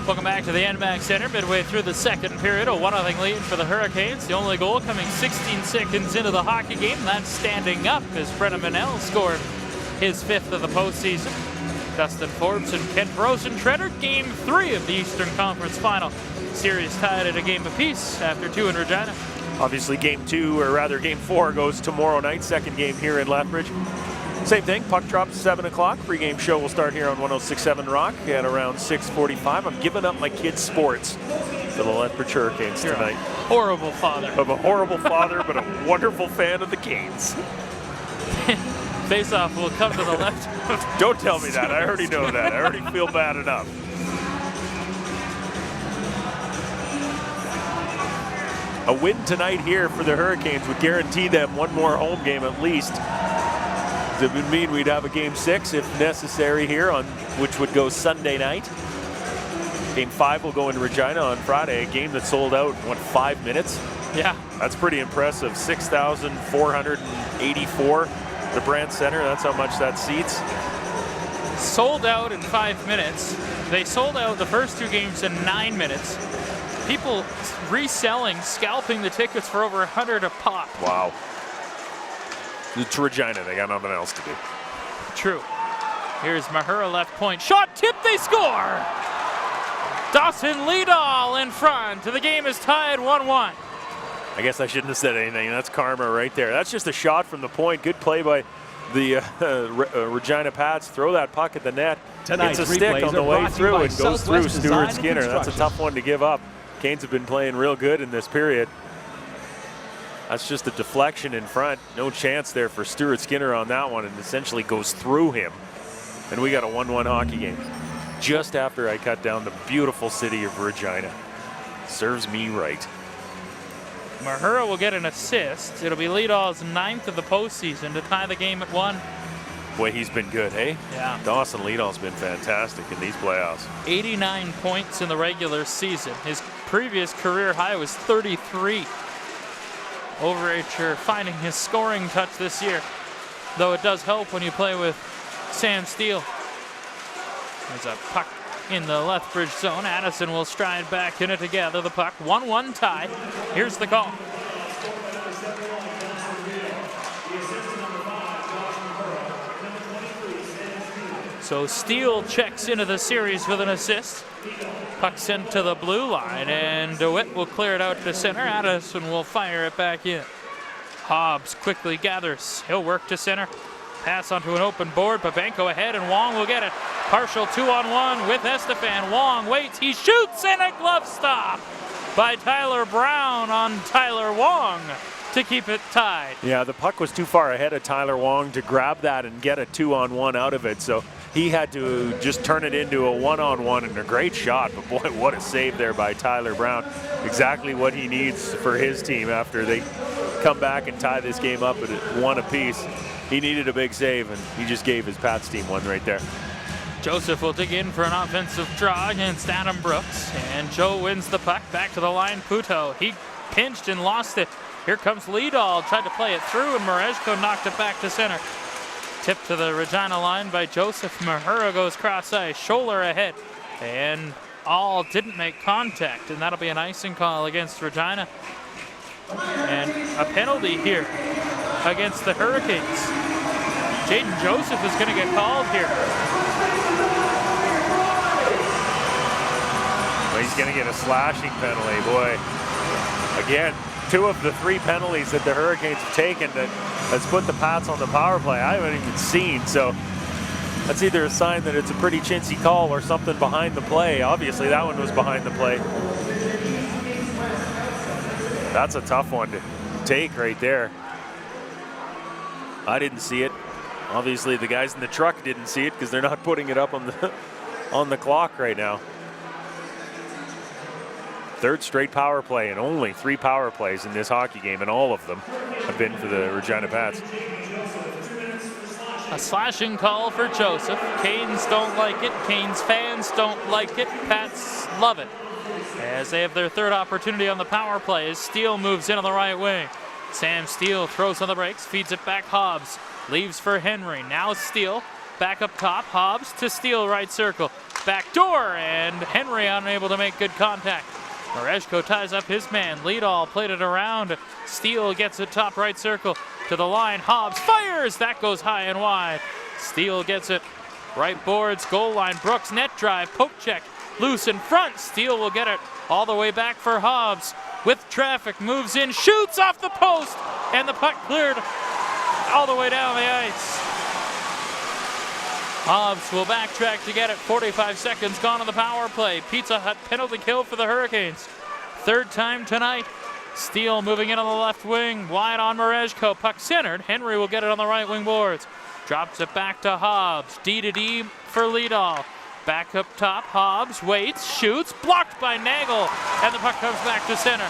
Welcome back to the NMAX Center, midway through the second period. A 1-0 lead for the Hurricanes. The only goal coming 16 seconds into the hockey game. That's standing up as Brennan Manel scored his 5th of the postseason. Dustin Forbes and Kent Rosentreader, Game 3 of the Eastern Conference Final. Series tied at a game apiece after 2 in Regina. Obviously Game 2, or rather Game 4, goes tomorrow night. Second game here in Lethbridge. Same thing, puck drops 7 o'clock. Pre-game show will start here on 106.7 Rock at around 6:45. I'm giving up my kids' sports for the Lethbridge Hurricanes You're tonight. A horrible father. I'm a horrible father, but a wonderful fan of the Canes. Face-off will come to the left. Don't tell me that. I already know that. I already feel bad enough. A win tonight here for the Hurricanes would guarantee them one more home game at least. It would mean we'd have a Game 6 if necessary here, which would go Sunday night. Game 5 will go into Regina on Friday, a game that sold out in, 5 minutes? Yeah. That's pretty impressive. 6,484, the Brandt Center. That's how much that seats. Sold out in 5 minutes. They sold out the first 2 games in 9 minutes. People reselling, scalping the tickets for over 100 a pop. Wow. It's Regina. They got nothing else to do. True. Here's Mahura left point. Shot tipped. They score. Dawson Leadall in front. The game is tied 1-1. I guess I shouldn't have said anything. That's karma right there. That's just a shot from the point. Good play by the Regina Pats. Throw that puck at the net. Tonight's it's a stick on the way through and goes through Stuart Skinner. That's a tough one to give up. Canes have been playing real good in this period. That's just a deflection in front. No chance there for Stuart Skinner on that one, and essentially goes through him. And we got a 1-1 hockey game. Just after I cut down the beautiful city of Regina. Serves me right. Mahura will get an assist. It'll be Leadall's 9th of the postseason to tie the game at 1. Boy, he's been good, hey? Yeah. Dawson Leadall's been fantastic in these playoffs. 89 points in the regular season. His previous career high was 33. Overager finding his scoring touch this year, though it does help when you play with Sam Steele. There's a puck in the Lethbridge zone. Addison will stride back in it to gather the puck. 1-1 tie. Here's the call. So Steele checks into the series with an assist. Puck sent to the blue line, and DeWitt will clear it out to center. Addison will fire it back in. Hobbs quickly gathers. He'll work to center. Pass onto an open board. Babenko ahead, and Wong will get it. Partial 2-on-1 with Estefan. Wong waits. He shoots, and a glove stop by Tyler Brown on Tyler Wong to keep it tied. Yeah, the puck was too far ahead of Tyler Wong to grab that and get a 2-on-1 out of it. So he had to just turn it into a 1-on-1, and a great shot. But boy, what a save there by Tyler Brown. Exactly what he needs for his team after they come back and tie this game up at 1 apiece. He needed a big save, and he just gave his Pats team one right there. Joseph will dig in for an offensive draw against Adam Brooks, and Joe wins the puck. Back to the line, Puto. He pinched and lost it. Here comes Lidahl, tried to play it through, and Marejko knocked it back to center. Tip to the Regina line by Joseph. Mahura goes cross ice, Scholler ahead, and all didn't make contact, and that'll be an icing call against Regina. And a penalty here against the Hurricanes. Jaden Joseph is going to get called here. Well, he's going to get a slashing penalty, boy. Again, 2 of the 3 penalties that the Hurricanes have taken that has put the Pats on the power play, I haven't even seen. So that's either a sign that it's a pretty chintzy call or something behind the play. Obviously, that one was behind the play. That's a tough one to take right there. I didn't see it. Obviously, the guys in the truck didn't see it because they're not putting it up on the clock right now. 3rd straight power play, and only 3 power plays in this hockey game, and all of them have been for the Regina Pats. A slashing call for Joseph. Canes don't like it. Canes fans don't like it. Pats love it, as they have their 3rd opportunity on the power play as Steele moves in on the right wing. Sam Steele throws on the brakes, feeds it back Hobbs. Leaves for Henry. Now Steele back up top. Hobbs to Steele, right circle. Back door, and Henry unable to make good contact. Marejko ties up his man. Lidahl played it around. Steele gets it top right circle to the line. Hobbs fires. That goes high and wide. Steele gets it right boards, goal line. Brooks net drive, poke check, loose in front. Steele will get it all the way back for Hobbs. With traffic, moves in, shoots off the post, and the puck cleared all the way down the ice. Hobbs will backtrack to get it. 45 seconds gone on the power play. Pizza Hut penalty kill for the Hurricanes. 3rd time tonight. Steele moving in on the left wing. Wide on Marejko. Puck centered. Henry will get it on the right wing boards. Drops it back to Hobbs. D-to-D for Lidahl. Back up top. Hobbs waits, shoots. Blocked by Nagel. And the puck comes back to center.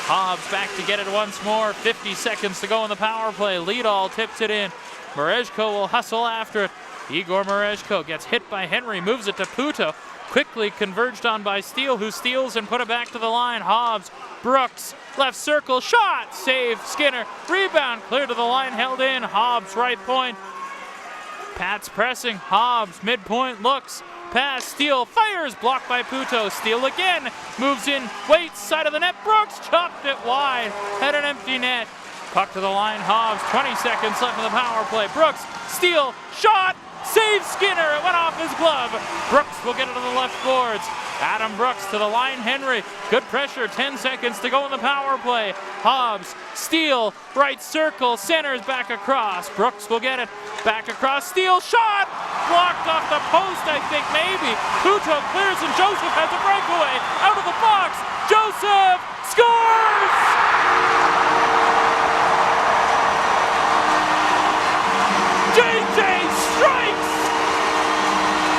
Hobbs back to get it once more. 50 seconds to go in the power play. Lidahl tips it in. Marejko will hustle after it. Igor Marejko gets hit by Henry, moves it to Puto. Quickly converged on by Steele, who steals and put it back to the line. Hobbs, Brooks, left circle, shot, save, Skinner, rebound, clear to the line, held in. Hobbs, right point. Pats pressing, Hobbs, midpoint, looks, pass, Steele, fires, blocked by Puto. Steele again, moves in, waits, side of the net, Brooks chopped it wide, had an empty net. Puck to the line, Hobbs, 20 seconds left in the power play. Brooks, Steele, shot, save Skinner, it went off his glove. Brooks will get it on the left boards. Adam Brooks to the line, Henry, good pressure, 10 seconds to go in the power play. Hobbs, Steele, right circle, centers back across. Brooks will get it, back across, Steele, shot, blocked off the post, I think, maybe. Puto clears and Joseph has a breakaway, out of the box, Joseph scores! JJ strikes!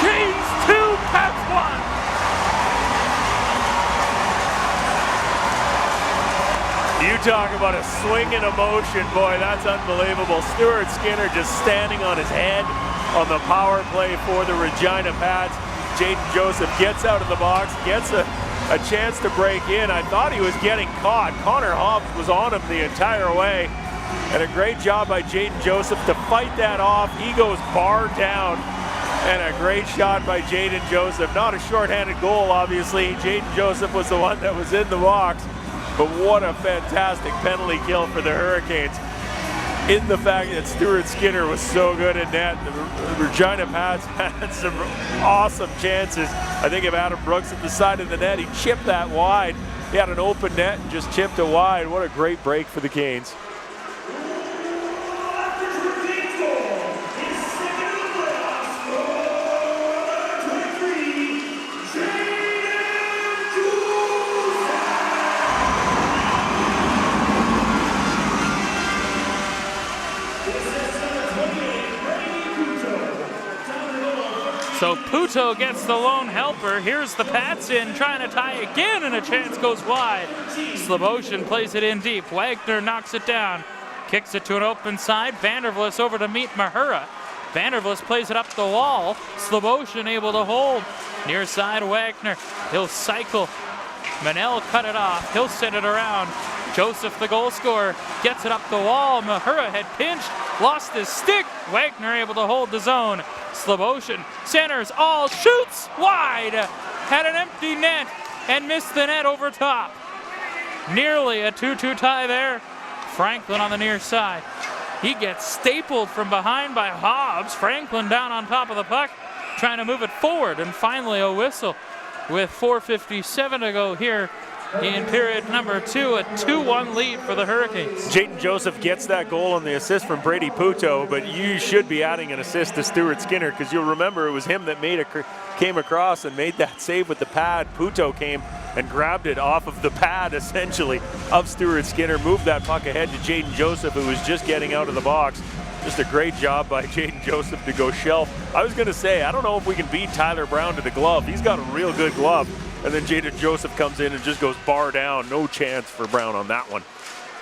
Canes 2, Pats 1. You talk about a swing in emotion, boy, that's unbelievable. Stuart Skinner just standing on his head on the power play for the Regina Pats. Jaden Joseph gets out of the box, gets a chance to break in. I thought he was getting caught. Connor Hobbs was on him the entire way. And a great job by Jaden Joseph to fight that off. He goes bar down. And a great shot by Jaden Joseph. Not a shorthanded goal, obviously. Jaden Joseph was the one that was in the box. But what a fantastic penalty kill for the Hurricanes. In the fact that Stuart Skinner was so good in net. The Regina Pats had some awesome chances. I think of Adam Brooks at the side of the net. He chipped that wide. He had an open net and just chipped it wide. What a great break for the Canes. So Puto gets the lone helper. Here's the Pats in, trying to tie again, and a chance goes wide. Sloboshan plays it in deep. Wagner knocks it down. Kicks it to an open side. Vandervlis over to meet Mahura. Vandervlis plays it up the wall. Sloboshan able to hold. Near side Wagner. He'll cycle. Manel cut it off. He'll send it around. Joseph, the goal scorer, gets it up the wall. Mahura had pinched, lost his stick. Wagner able to hold the zone. Sloboshan centers all, shoots wide. Had an empty net and missed the net over top. Nearly a 2-2 tie there. Franklin on the near side. He gets stapled from behind by Hobbs. Franklin down on top of the puck, trying to move it forward, and finally a whistle with 4:57 to go here in period number 2, a 2-1 lead for the Hurricanes. Jaden Joseph gets that goal on the assist from Brady Puto, but you should be adding an assist to Stuart Skinner, because you'll remember it was him that came across and made that save with the pad. Puto came and grabbed it off of the pad, essentially, of Stuart Skinner, moved that puck ahead to Jaden Joseph, who was just getting out of the box. Just a great job by Jaden Joseph to go shelf. I was going to say, I don't know if we can beat Tyler Brown to the glove. He's got a real good glove. And then Jaden Joseph comes in and just goes bar down. No chance for Brown on that one.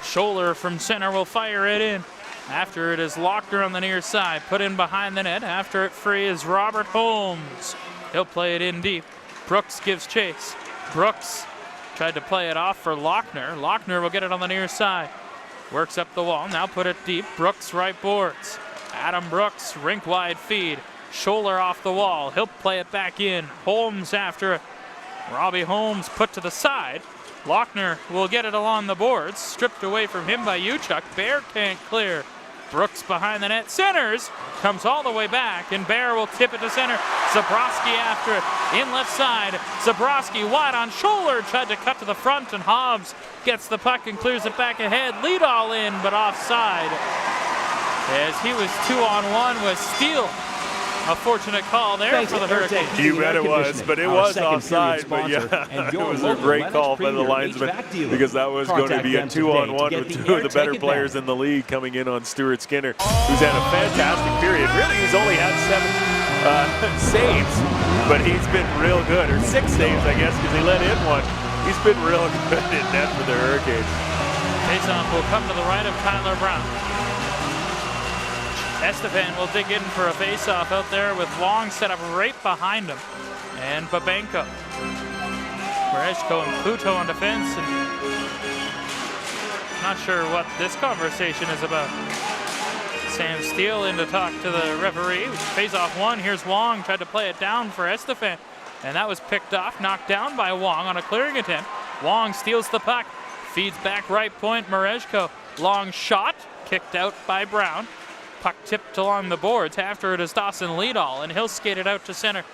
Scholler from center will fire it in. After it is Lochner on the near side, put in behind the net. After it free is Robert Holmes. He'll play it in deep. Brooks gives chase. Brooks tried to play it off for Lochner. Lochner will get it on the near side. Works up the wall, now put it deep. Brooks right boards. Adam Brooks, rink wide feed. Scholler off the wall, he'll play it back in. Holmes after it. Robbie Holmes put to the side. Lochner will get it along the boards. Stripped away from him by Uchuk. Bear can't clear. Brooks behind the net, centers, comes all the way back, and Bear will tip it to center. Zabrowski after it, in left side. Zabrowski wide on Scholler, tried to cut to the front, and Hobbs gets the puck and clears it back ahead. Lead all in, but offside, as he was 2-on-1 with Steele. A fortunate call there for the Hurricanes. You bet it was, but it was offside. But yeah, it was a great call by the linesman, because that was going to be a 2-on-1 with two of the better players in the league coming in on Stuart Skinner, who's had a fantastic period. Really, he's only had 7 saves, but he's been real good, or 6 saves, I guess, because he let in one. He's been real good in net for the Hurricanes. Faceoff will come to the right of Tyler Brown. Estefan will dig in for a face-off out there with Wong set up right behind him. And Babenko. Mereshko and Puto on defense. And not sure what this conversation is about. Sam Steele in to talk to the referee. Face-off one. Here's Wong. Tried to play it down for Estefan. And that was picked off, knocked down by Wong on a clearing attempt. Wong steals the puck. Feeds back right point. Mereshko. Long shot. Kicked out by Brown. Puck tipped along the boards. After it is Dawson Leadall, and he'll skate it out to center.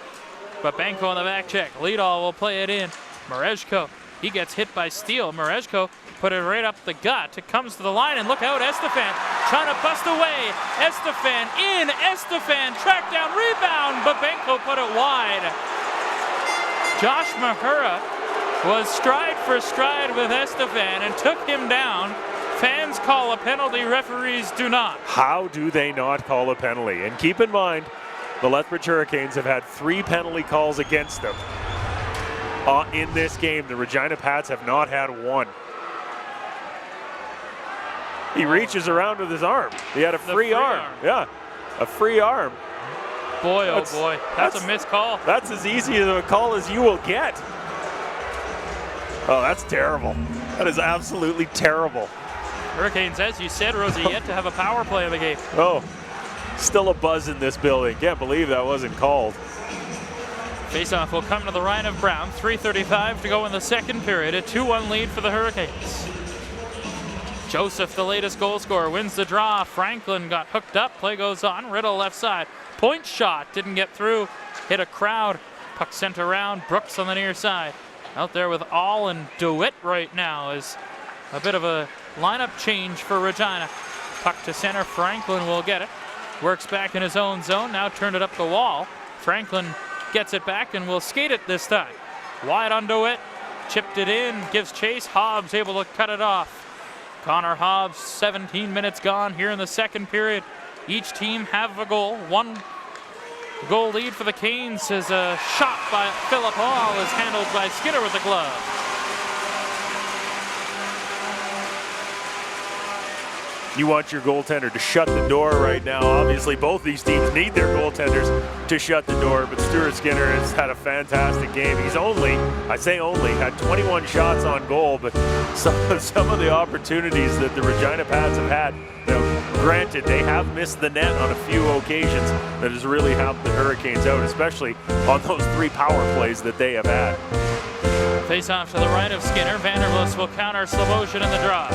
But Banco on the back check. Leadall will play it in. Mereshko, he gets hit by Steele. Mereshko put it right up the gut. It comes to the line, and look out, Estefan trying to bust away. Estefan in. Estefan tracked down, rebound, but Banco put it wide. Josh Mahura was stride for stride with Estefan and took him down. Fans call a penalty, referees do not. How do they not call a penalty? And keep in mind, the Lethbridge Hurricanes have had 3 penalty calls against them in this game. The Regina Pats have not had 1. He reaches around with his arm. He had a free arm. Yeah, a free arm. Boy, oh boy, that's a missed call. That's as easy of a call as you will get. Oh, that's terrible. That is absolutely terrible. Hurricanes, as you said, Rosie, yet to have a power play of the game. Oh, still a buzz in this building. Can't believe that wasn't called. Faceoff will come to the right of Brown. 3:35 to go in the second period. A 2-1 lead for the Hurricanes. Joseph, the latest goal scorer, wins the draw. Franklin got hooked up. Play goes on. Riddle left side. Point shot. Didn't get through. Hit a crowd. Puck sent around. Brooks on the near side. Out there with All and DeWitt right now is a bit of a lineup change for Regina. Puck to center. Franklin will get it. Works back in his own zone. Now turned it up the wall. Franklin gets it back and will skate it this time. Wide on DeWitt. Chipped it in. Gives chase. Hobbs able to cut it off. Connor Hobbs, 17 minutes gone here in the second period. Each team have a goal. One Goal lead for the Canes is a shot by Philip Hall is handled by Skinner with the glove. You want your goaltender to shut the door right now. Obviously, both these teams need their goaltenders to shut the door, but Stuart Skinner has had a fantastic game. He's had 21 shots on goal, but some of the opportunities that the Regina Pats have had, granted, they have missed the net on a few occasions. That has really helped the Hurricanes out, especially on those 3 power plays that they have had. Face off to the right of Skinner. Vandervlis will counter Sloboshan in the draw.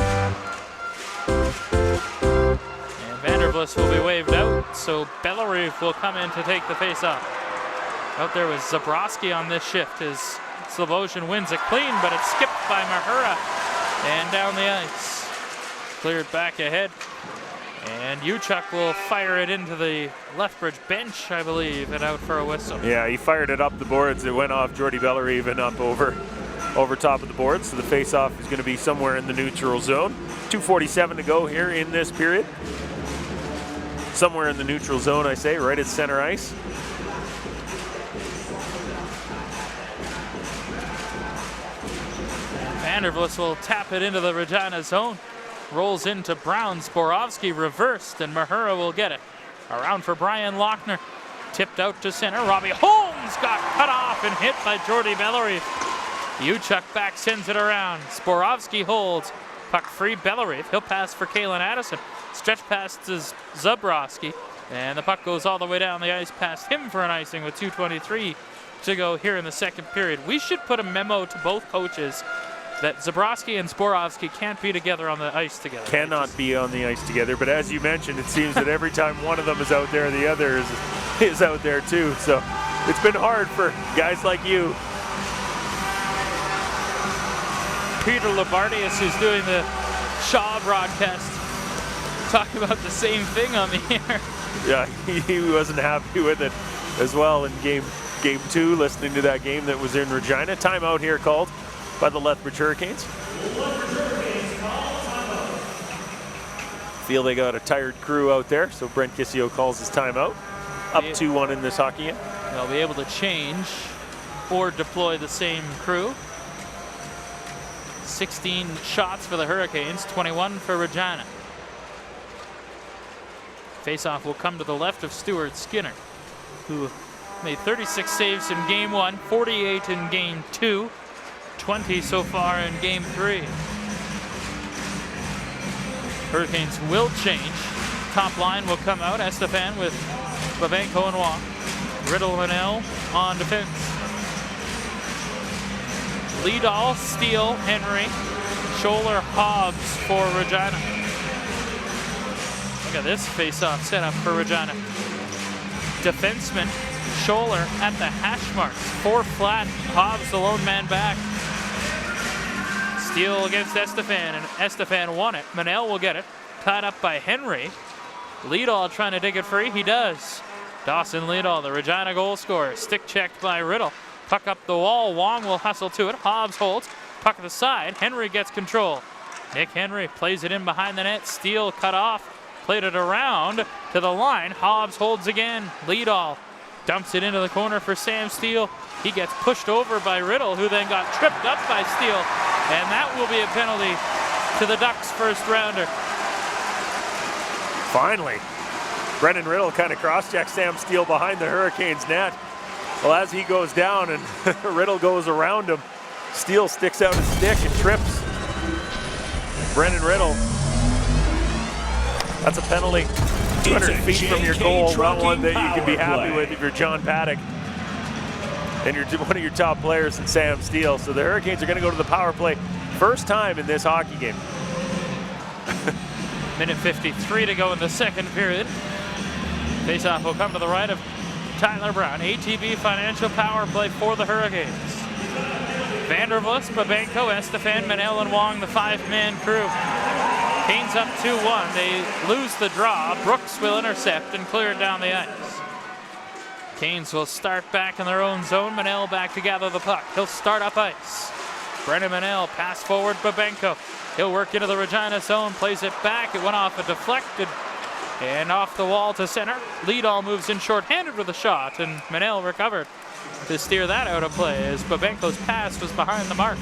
Vandervlis will be waved out, so Bellerive will come in to take the face-off. Out there was Zabrowski on this shift as Sloboshan wins it clean, but it's skipped by Mahura and down the ice. Cleared back ahead, and Uchuk will fire it into the Lethbridge bench, I believe, and out for a whistle. Yeah, he fired it up the boards. It went off Jordy Bellerive and up over top of the board, so the face-off is going to be somewhere in the neutral zone. 2:47 to go here in this period. Somewhere in the neutral zone, I say, right at center ice. Vandervlis will tap it into the Regina zone. Rolls into Brown. Zborowski reversed, and Mahura will get it. Around for Brian Lochner. Tipped out to center. Robbie Holmes got cut off and hit by Jordy Bellerive. Uchuk back sends it around. Zborowski holds. Puck free, Bellerive. He'll pass for Kalen Addison. Stretch pass to Zabrowski. And the puck goes all the way down the ice past him for an icing with 2:23 to go here in the second period. We should put a memo to both coaches that Zabrowski and Zborowski can't be together on the ice together. Cannot be on the ice together, but as you mentioned, it seems that every time one of them is out there, the other is out there too. So it's been hard for guys like you. Peter Labardius, who's doing the Shaw broadcast, talking about the same thing on the air. Yeah, he wasn't happy with it as well in game 2, listening to that game that was in Regina. Timeout here called by the Lethbridge Hurricanes. Feel they got a tired crew out there, so Brent Kissio calls his timeout. Up 2-1 in this hockey game. They'll be able to change or deploy the same crew. 16 shots for the Hurricanes, 21 for Regina. Faceoff will come to the left of Stuart Skinner, who made 36 saves in game 1, 48 in game 2, 20 so far in game 3. Hurricanes will change. Top line will come out. Estefan with Babenko and Wong. Riddle and L on defense. Lidahl, Steele, Henry, Scholler, Hobbs for Regina. Look at this face-off setup for Regina. Defenseman, Scholler at the hash marks. 4 flat, Hobbs the lone man back. Steele against Estefan, and Estefan won it. Manel will get it. Tied up by Henry. Lidahl trying to dig it free. He does. Dawson Lidahl, the Regina goal scorer. Stick checked by Riddle. Puck up the wall. Wong will hustle to it. Hobbs holds. Puck at the side. Henry gets control. Nick Henry plays it in behind the net. Steele cut off. Played it around to the line. Hobbs holds again. Lidahl dumps it into the corner for Sam Steele. He gets pushed over by Riddle, who then got tripped up by Steele. And that will be a penalty to the Ducks' first rounder. Finally, Brendan Riddle kind of cross-checks Sam Steele behind the Hurricanes net. Well, as he goes down and Riddle goes around him, Steele sticks out his stick and trips Brendan Riddle. That's a penalty 200 feet from your goal, not one that you can be happy with if you're John Paddock and you're one of your top players in Sam Steele. So the Hurricanes are going to go to the power play first time in this hockey game. Minute 53 to go in the second period. Faceoff will come to the right of Tyler Brown. ATB Financial power play for the Hurricanes. Vandervlis, Babenko, Estefan, Manel, and Wong, the 5-man crew. Canes up 2-1. They lose the draw. Brooks will intercept and clear it down the ice. Canes will start back in their own zone. Manel back to gather the puck. He'll start up ice. Brendan Manel, pass forward, Babenko. He'll work into the Regina zone, plays it back. It went off a deflected And off the wall to center. Liedall moves in short-handed with a shot, and Manel recovered to steer that out of play as Babenko's pass was behind the mark.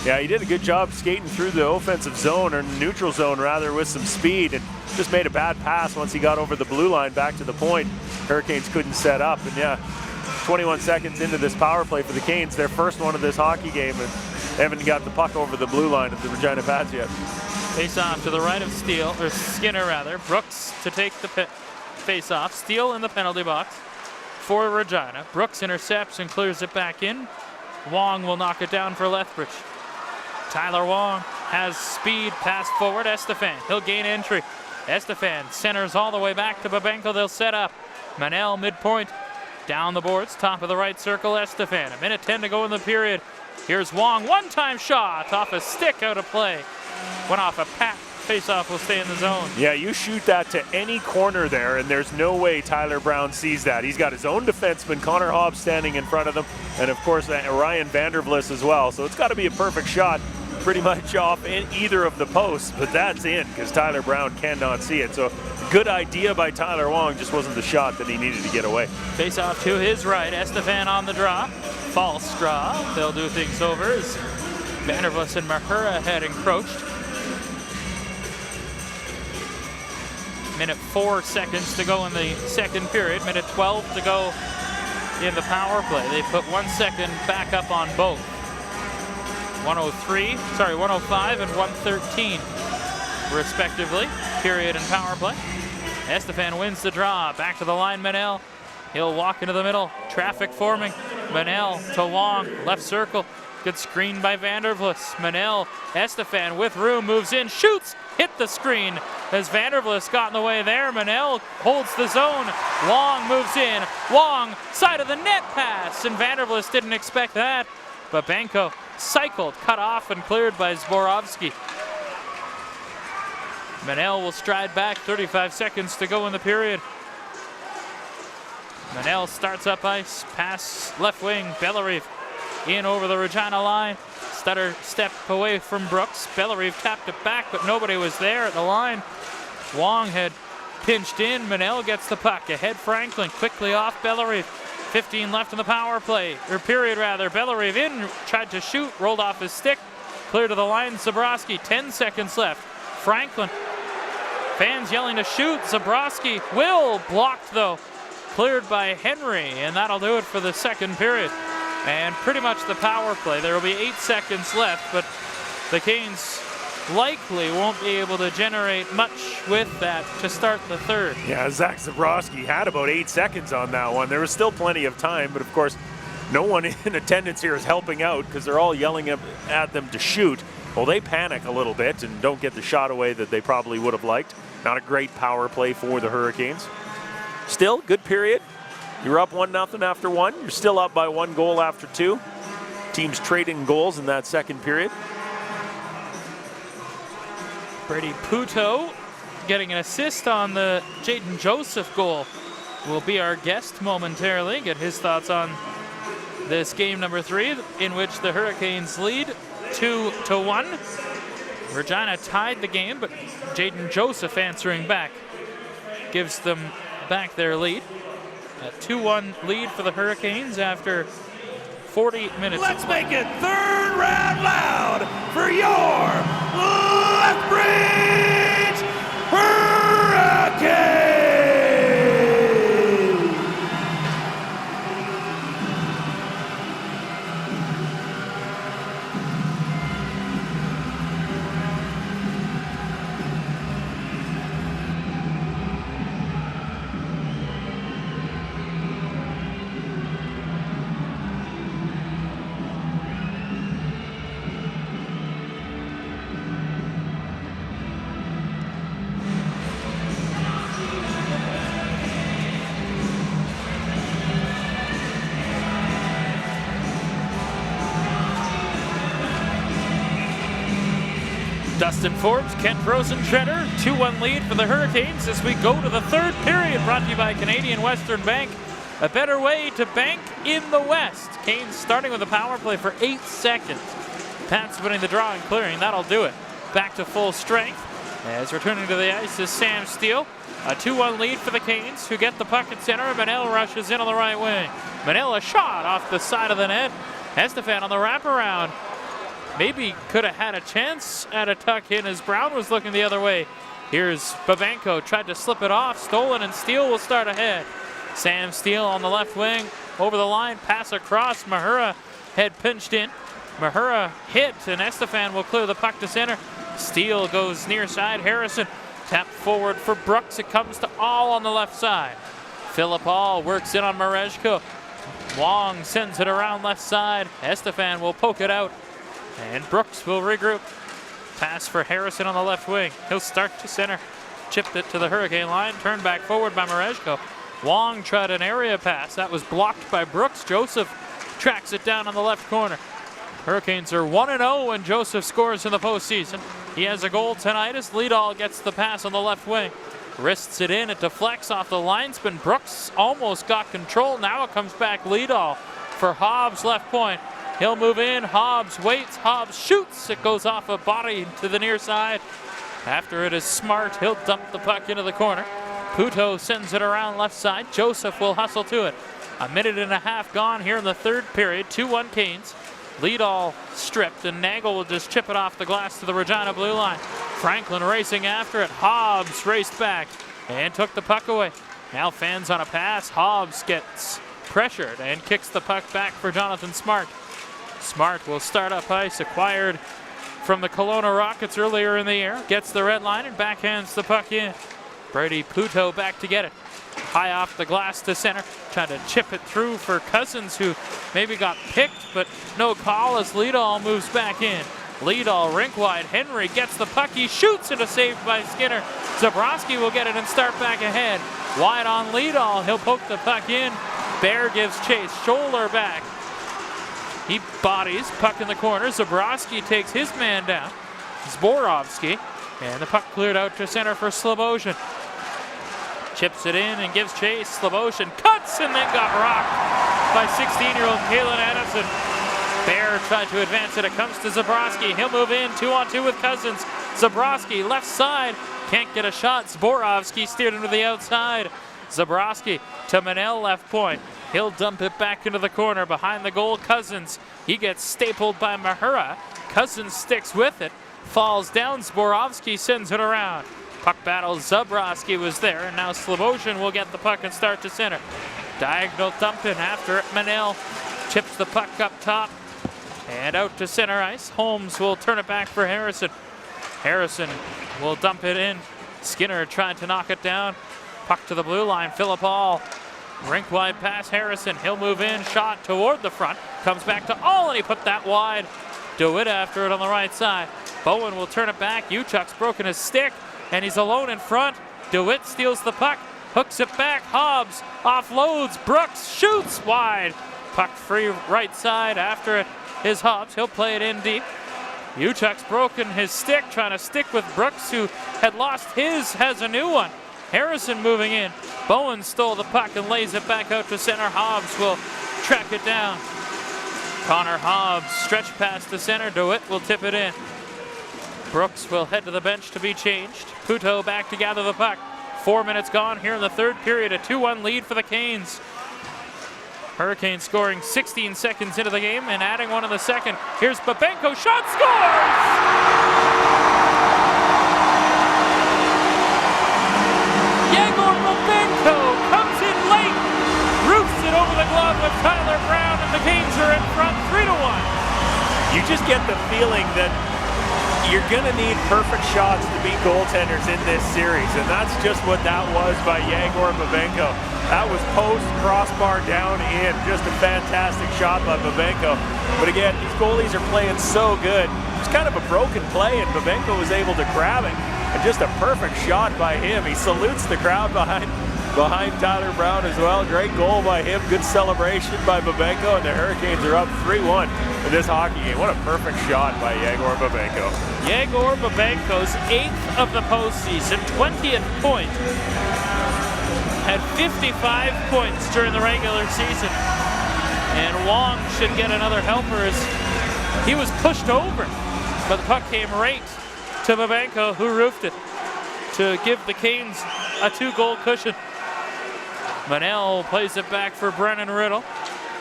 Yeah, he did a good job skating through the offensive zone, or neutral zone rather, with some speed, and just made a bad pass once he got over the blue line back to the point. Hurricanes couldn't set up, and yeah, 21 seconds into this power play for the Canes, their first one of this hockey game, and they haven't got the puck over the blue line at the Regina pads yet. Face off to the right of Skinner rather. Brooks to take the face off. Steele in the penalty box for Regina. Brooks intercepts and clears it back in. Wong will knock it down for Lethbridge. Tyler Wong has speed, pass forward. Estefan, he'll gain entry. Estefan centers all the way back to Babenko. They'll set up. Manel midpoint. Down the boards, top of the right circle, Estefan. 1:10 to go in the period. Here's Wong, one-time shot off a stick out of play. Went off a pat. Face-off will stay in the zone. Yeah, you shoot that to any corner there, and there's no way Tyler Brown sees that. He's got his own defenseman, Connor Hobbs, standing in front of them, and of course Ryan Vandervlis as well. So it's got to be a perfect shot, pretty much off in either of the posts, but that's in because Tyler Brown cannot see it. So good idea by Tyler Wong, just wasn't the shot that he needed to get away. Face-off to his right. Estefan on the draw. False draw. They'll do things over as Vandervlis and Mahura had encroached. 4 minutes to go in the second period. 12 to go in the power play. They put 1 second back up on both. 105 and 113 respectively. Period and power play. Estefan wins the draw. Back to the line, Manel. He'll walk into the middle. Traffic forming. Manel to Wong. Left circle. Good screen by Vandervlis. Manel. Estefan with room. Moves in. Shoots. Hit the screen as Vandervlis got in the way there. Manel holds the zone. Wong moves in. Wong, side of the net pass, and Vandervlis didn't expect that. But Babenko cycled, cut off, and cleared by Zborowski. Manel will stride back. 35 seconds to go in the period. Manel starts up ice. Pass left wing. Bellerive in over the Regina line. Stutter step away from Brooks. Bellerive tapped it back, but nobody was there at the line. Wong had pinched in. Manel gets the puck. Ahead Franklin, quickly off Bellerive. 15 left in the power play, or period rather. Bellerive in, tried to shoot, rolled off his stick. Clear to the line, Zabrowski. 10 seconds left. Franklin. Fans yelling to shoot. Zabrowski will, blocked though. Cleared by Henry, and that'll do it for the second period. And pretty much the power play. There will be 8 seconds left, but the Canes likely won't be able to generate much with that to start the third. Yeah, Zach Zabrowski had about 8 seconds on that one. There was still plenty of time, but of course, no one in attendance here is helping out because they're all yelling at them to shoot. Well, they panic a little bit and don't get the shot away that they probably would have liked. Not a great power play for the Hurricanes. Still, good period. You're up 1-0 after one. You're still up by 1 goal after 2. Teams trading goals in that second period. Brady Puto getting an assist on the Jaden Joseph goal will be our guest momentarily. Get his thoughts on this game number 3, in which the Hurricanes lead 2-1. Regina tied the game, but Jaden Joseph answering back gives them back their lead. A 2-1 lead for the Hurricanes after 40 minutes. Let's make it third round loud for your Lethbridge Hurricanes! Dustin Forbes, Kent Rosenshredder, 2-1 lead for the Hurricanes as we go to the third period, brought to you by Canadian Western Bank. A better way to bank in the West. Canes starting with a power play for 8 seconds. Pat's winning the draw and clearing, that'll do it. Back to full strength. As returning to the ice is Sam Steele. A 2-1 lead for the Canes, who get the puck at center. Manel rushes in on the right wing. Manel, a shot off the side of the net. Estefan on the wraparound. Maybe could have had a chance at a tuck in as Brown was looking the other way. Here's Babenko, tried to slip it off. Stolen, and Steele will start ahead. Sam Steele on the left wing. Over the line, pass across. Mahura head pinched in. Mahura hit, and Estefan will clear the puck to center. Steele goes near side. Harrison tapped forward for Brooks. It comes to All on the left side. Philip All works in on Marejko. Wong sends it around left side. Estefan will poke it out, and Brooks will regroup. Pass for Harrison on the left wing. He'll start to center. Chipped it to the Hurricane line. Turned back forward by Marejko. Wong tried an area pass. That was blocked by Brooks. Joseph tracks it down on the left corner. Hurricanes are 1-0 when Joseph scores in the postseason. He has a goal tonight as Lidahl gets the pass on the left wing. Wrists it in, it deflects off the linesman. Brooks almost got control. Now it comes back Lidahl for Hobbs left point. He'll move in, Hobbs waits, Hobbs shoots. It goes off a body to the near side. After it is Smart, he'll dump the puck into the corner. Puto sends it around left side. Joseph will hustle to it. A minute and a half gone here in the third period. 2-1 Canes. Lidahl stripped, and Nagel will just chip it off the glass to the Regina blue line. Franklin racing after it. Hobbs raced back and took the puck away. Now fans on a pass. Hobbs gets pressured and kicks the puck back for Jonathan Smart. Smart will start up ice, acquired from the Kelowna Rockets earlier in the year. Gets the red line and backhands the puck in. Brady Puto back to get it. High off the glass to center. Trying to chip it through for Cousins, who maybe got picked, but no call as Lidahl moves back in. Lidahl rink wide. Henry gets the puck. He shoots, and a save by Skinner. Zabrowski will get it and start back ahead. Wide on Lidahl. He'll poke the puck in. Bear gives chase. Shoulder back. He bodies. Puck in the corner. Zabrowski takes his man down. Zborowski. And the puck cleared out to center for Sloboshan. Chips it in and gives chase. Sloboshan cuts and then got rocked by 16-year-old Kalen Addison. Bear tried to advance it. It comes to Zabrowski. He'll move in 2-on-2 with Cousins. Zabrowski left side. Can't get a shot. Zborowski steered into the outside. Zabrowski to Manel left point. He'll dump it back into the corner behind the goal. Cousins. He gets stapled by Mahura. Cousins sticks with it. Falls down. Zborowski sends it around. Puck battle. Zabrowski was there, and now Sloboshan will get the puck and start to center. Diagonal dump in after it. Manel chips the puck up top and out to center ice. Holmes will turn it back for Harrison. Harrison will dump it in. Skinner tried to knock it down. Puck to the blue line. Philip All. Rink wide pass. Harrison. He'll move in. Shot toward the front. Comes back to All, and he put that wide. DeWitt after it on the right side. Bowen will turn it back. Uchuk's broken his stick, and he's alone in front. DeWitt steals the puck. Hooks it back. Hobbs offloads. Brooks shoots wide. Puck free right side. After it is Hobbs. He'll play it in deep. Uchuk's broken his stick, trying to stick with Brooks, who had lost his, has a new one. Harrison moving in. Bowen stole the puck and lays it back out to center. Hobbs will track it down. Connor Hobbs stretch pass to center. DeWitt will tip it in. Brooks will head to the bench to be changed. Puto back to gather the puck. 4 minutes gone here in the third period. A 2-1 lead for the Canes. Hurricanes scoring 16 seconds into the game and adding one in the second. Here's Babenko. Shot, scores! Yegor Babenko comes in late. Roofs it over the glove of Tyler Brown, and the Canes are in front 3-1. You just get the feeling that you're going to need perfect shots to beat goaltenders in this series, and that's just what that was by Yegor Babenko. That was post, crossbar, down, in. Just a fantastic shot by Babenko. But again, these goalies are playing so good. It was kind of a broken play, and Babenko was able to grab it. And just a perfect shot by him. He salutes the crowd behind Tyler Brown as well. Great goal by him. Good celebration by Babenko, and the Hurricanes are up 3-1 in this hockey game. What a perfect shot by Yegor Babenko. Yegor Babenko's 8th of the postseason, 20th point. Had 55 points during the regular season. And Wong should get another helper as he was pushed over. But the puck came right to Babenko, who roofed it. to give the Canes a 2-goal cushion. Manel plays it back for Brennan Riddle,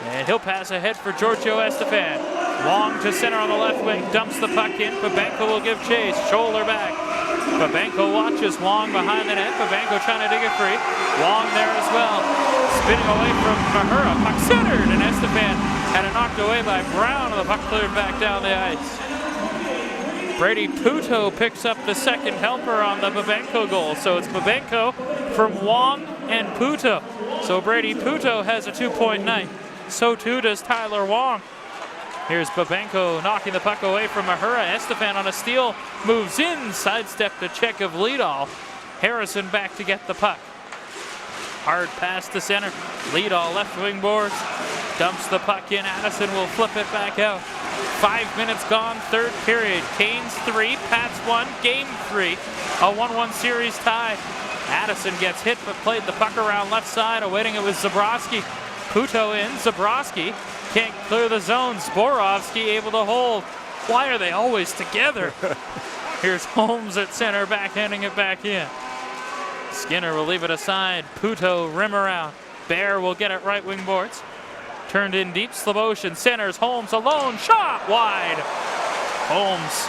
and he'll pass ahead for Giorgio Estefan. Wong to center on the left wing, dumps the puck in. Babenko will give chase, shoulder back. Babenko watches Wong behind the net. Babenko trying to dig it free. Wong there as well. Spinning away from Mahura. Puck centered, and Estefan had it knocked away by Brown, and the puck cleared back down the ice. Brady Puto picks up the second helper on the Babenko goal. So it's Babenko from Wong and Puto. So Brady Puto has a 2-point night. So too does Tyler Wong. Here's Babenko knocking the puck away from Mahura. Estefan on a steal, moves in, sidestepped a check of Liedal. Harrison back to get the puck. Hard pass to center. Liedal left wing boards, dumps the puck in. Addison will flip it back out. 5 minutes gone, third period. Canes 3, Pats 1, game 3. A 1-1 series tie. Addison gets hit but played the puck around left side. Awaiting it was Zabrowski. Puto in, Zabrowski can't clear the zone. Zborovski able to hold. Why are they always together? Here's Holmes at center, backhanding it back in. Skinner will leave it aside. Puto rim around. Bear will get it right wing boards. Turned in deep, Sloboshan centers. Holmes alone, shot wide. Holmes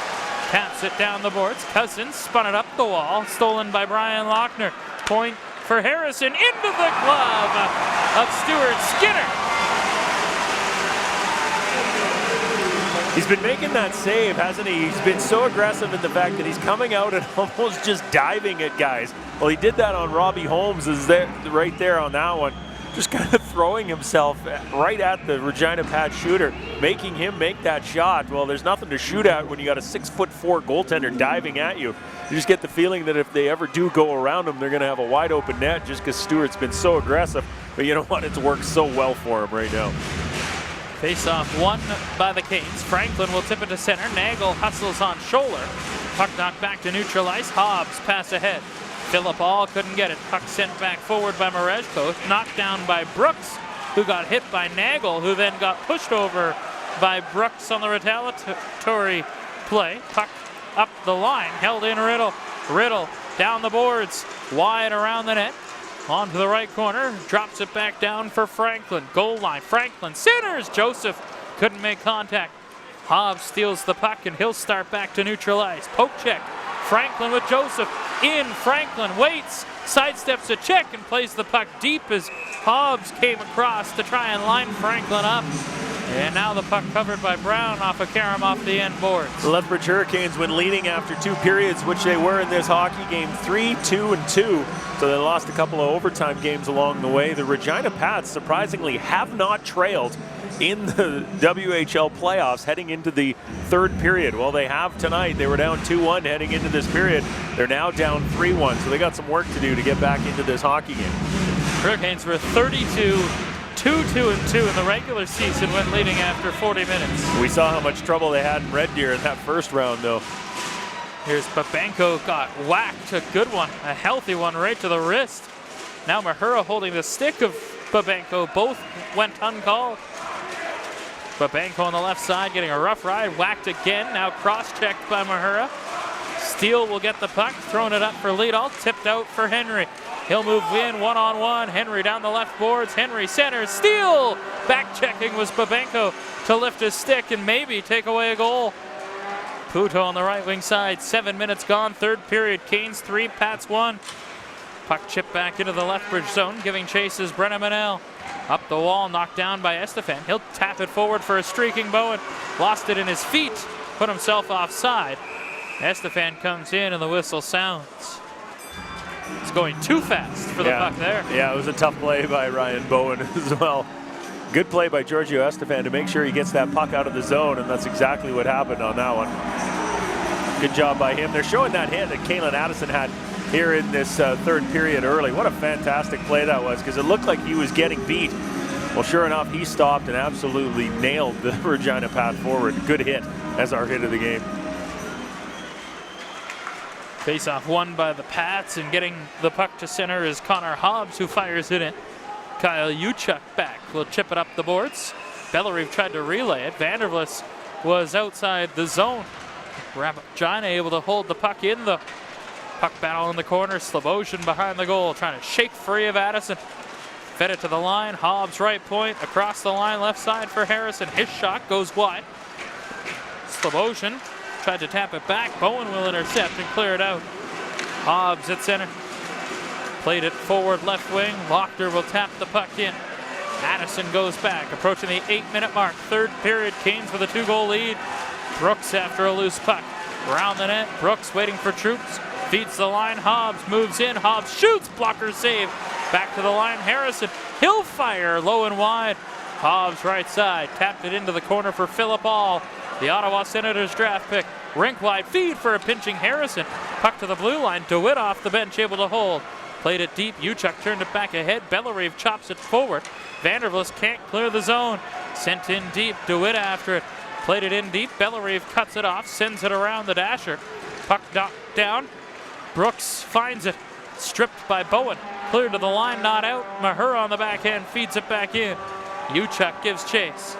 taps it down the boards. Cousins spun it up the wall. Stolen by Brian Lochner. Point for Harrison into the glove of Stuart Skinner. He's been making that save, hasn't he? He's been so aggressive in the fact that he's coming out and almost just diving at guys. Well, he did that on Robbie Holmes, is there right there on that one. Just kind of throwing himself right at the Regina Pat shooter, making him make that shot. Well, there's nothing to shoot at when you got a 6'4" goaltender diving at you. You just get the feeling that if they ever do go around him, they're going to have a wide open net just because Stewart's been so aggressive. But you know what? It's worked so well for him right now. Face-off won by the Canes. Franklin will tip it to center. Nagel hustles on shoulder. Puck knocked back to neutral ice. Hobbs pass ahead. Philip All couldn't get it. Puck sent back forward by Marejko. Knocked down by Brooks, who got hit by Nagel, who then got pushed over by Brooks on the retaliatory play. Puck up the line. Held in Riddle. Riddle down the boards. Wide around the net. On to the right corner. Drops it back down for Franklin. Goal line. Franklin centers. Joseph couldn't make contact. Hobbs steals the puck, and he'll start back to neutral ice. Poke check. Franklin with Joseph. In. Franklin waits, sidesteps a check, and plays the puck deep as Hobbs came across to try and line Franklin up. And now the puck covered by Brown off of Karam off the end boards. The Lethbridge Hurricanes went leading after 2 periods, which they were in this hockey game, 3-2-2. So they lost a couple of overtime games along the way. The Regina Pats surprisingly have not trailed in the WHL playoffs heading into the third period. Well, they have tonight. They were down 2-1 heading into this period. They're now down 3-1, so they got some work to do to get back into this hockey game. Hurricanes were 32-2-2 in the regular season when leading after 40 minutes. We saw how much trouble they had in Red Deer in that first round, though. Here's Babenko, got whacked, a good one, a healthy one right to the wrist. Now Mahura holding the stick of Babenko, both went uncalled. Babenko on the left side getting a rough ride, whacked again, now cross-checked by Mahura. Steele will get the puck, throwing it up for Liedal, tipped out for Henry. He'll move in one-on-one. Henry down the left boards. Henry centers. Steele! Back-checking was Babenko to lift his stick and maybe take away a goal. Puto on the right wing side. 7 minutes gone. Third period. Canes 3, Pats 1. Puck chipped back into the Lethbridge zone. Giving chase is Brennan Manel. Up the wall, knocked down by Estefan. He'll tap it forward for a streaking Bowen. Lost it in his feet. Put himself offside. Estefan comes in and the whistle sounds. It's going too fast for the puck there. Yeah, it was a tough play by Ryan Bowen as well. Good play by Giorgio Estefan to make sure he gets that puck out of the zone, and that's exactly what happened on that one. Good job by him. They're showing that hit that Kalen Addison had here in this third period early. What a fantastic play that was, because it looked like he was getting beat. Well, sure enough, he stopped and absolutely nailed the Regina Pat forward. Good hit as our hit of the game. Face-off won by the Pats, and getting the puck to center is Connor Hobbs, who fires it in. Kyle Uchuk back will chip it up the boards. Bellerive tried to relay it. Vandervlis was outside the zone. Regina able to hold the puck in, though. Puck battle in the corner. Sloboshan behind the goal, trying to shake free of Addison. Fed it to the line. Hobbs right point. Across the line, left side for Harrison. His shot goes wide. Sloboshan tried to tap it back. Bowen will intercept and clear it out. Hobbs at center. Played it forward left wing. Lochter will tap the puck in. Addison goes back, approaching the 8-minute mark. Third period, Canes with a 2-goal lead. Brooks after a loose puck. Around the net, Brooks waiting for Troops. Feeds the line, Hobbs moves in. Hobbs shoots, blocker save. Back to the line, Harrison. He'll fire low and wide. Hobbs right side, tapped it into the corner for Philip All. The Ottawa Senators draft pick. Rink wide feed for a pinching Harrison. Puck to the blue line, DeWitt off the bench able to hold. Played it deep, Uchuk turned it back ahead. Bellerive chops it forward. Vandervlis can't clear the zone. Sent in deep, DeWitt after it. Played it in deep, Bellerive cuts it off, sends it around the dasher. Puck knocked down, Brooks finds it. Stripped by Bowen, cleared to the line, not out. Mahura on the backhand feeds it back in. Uchuk gives chase.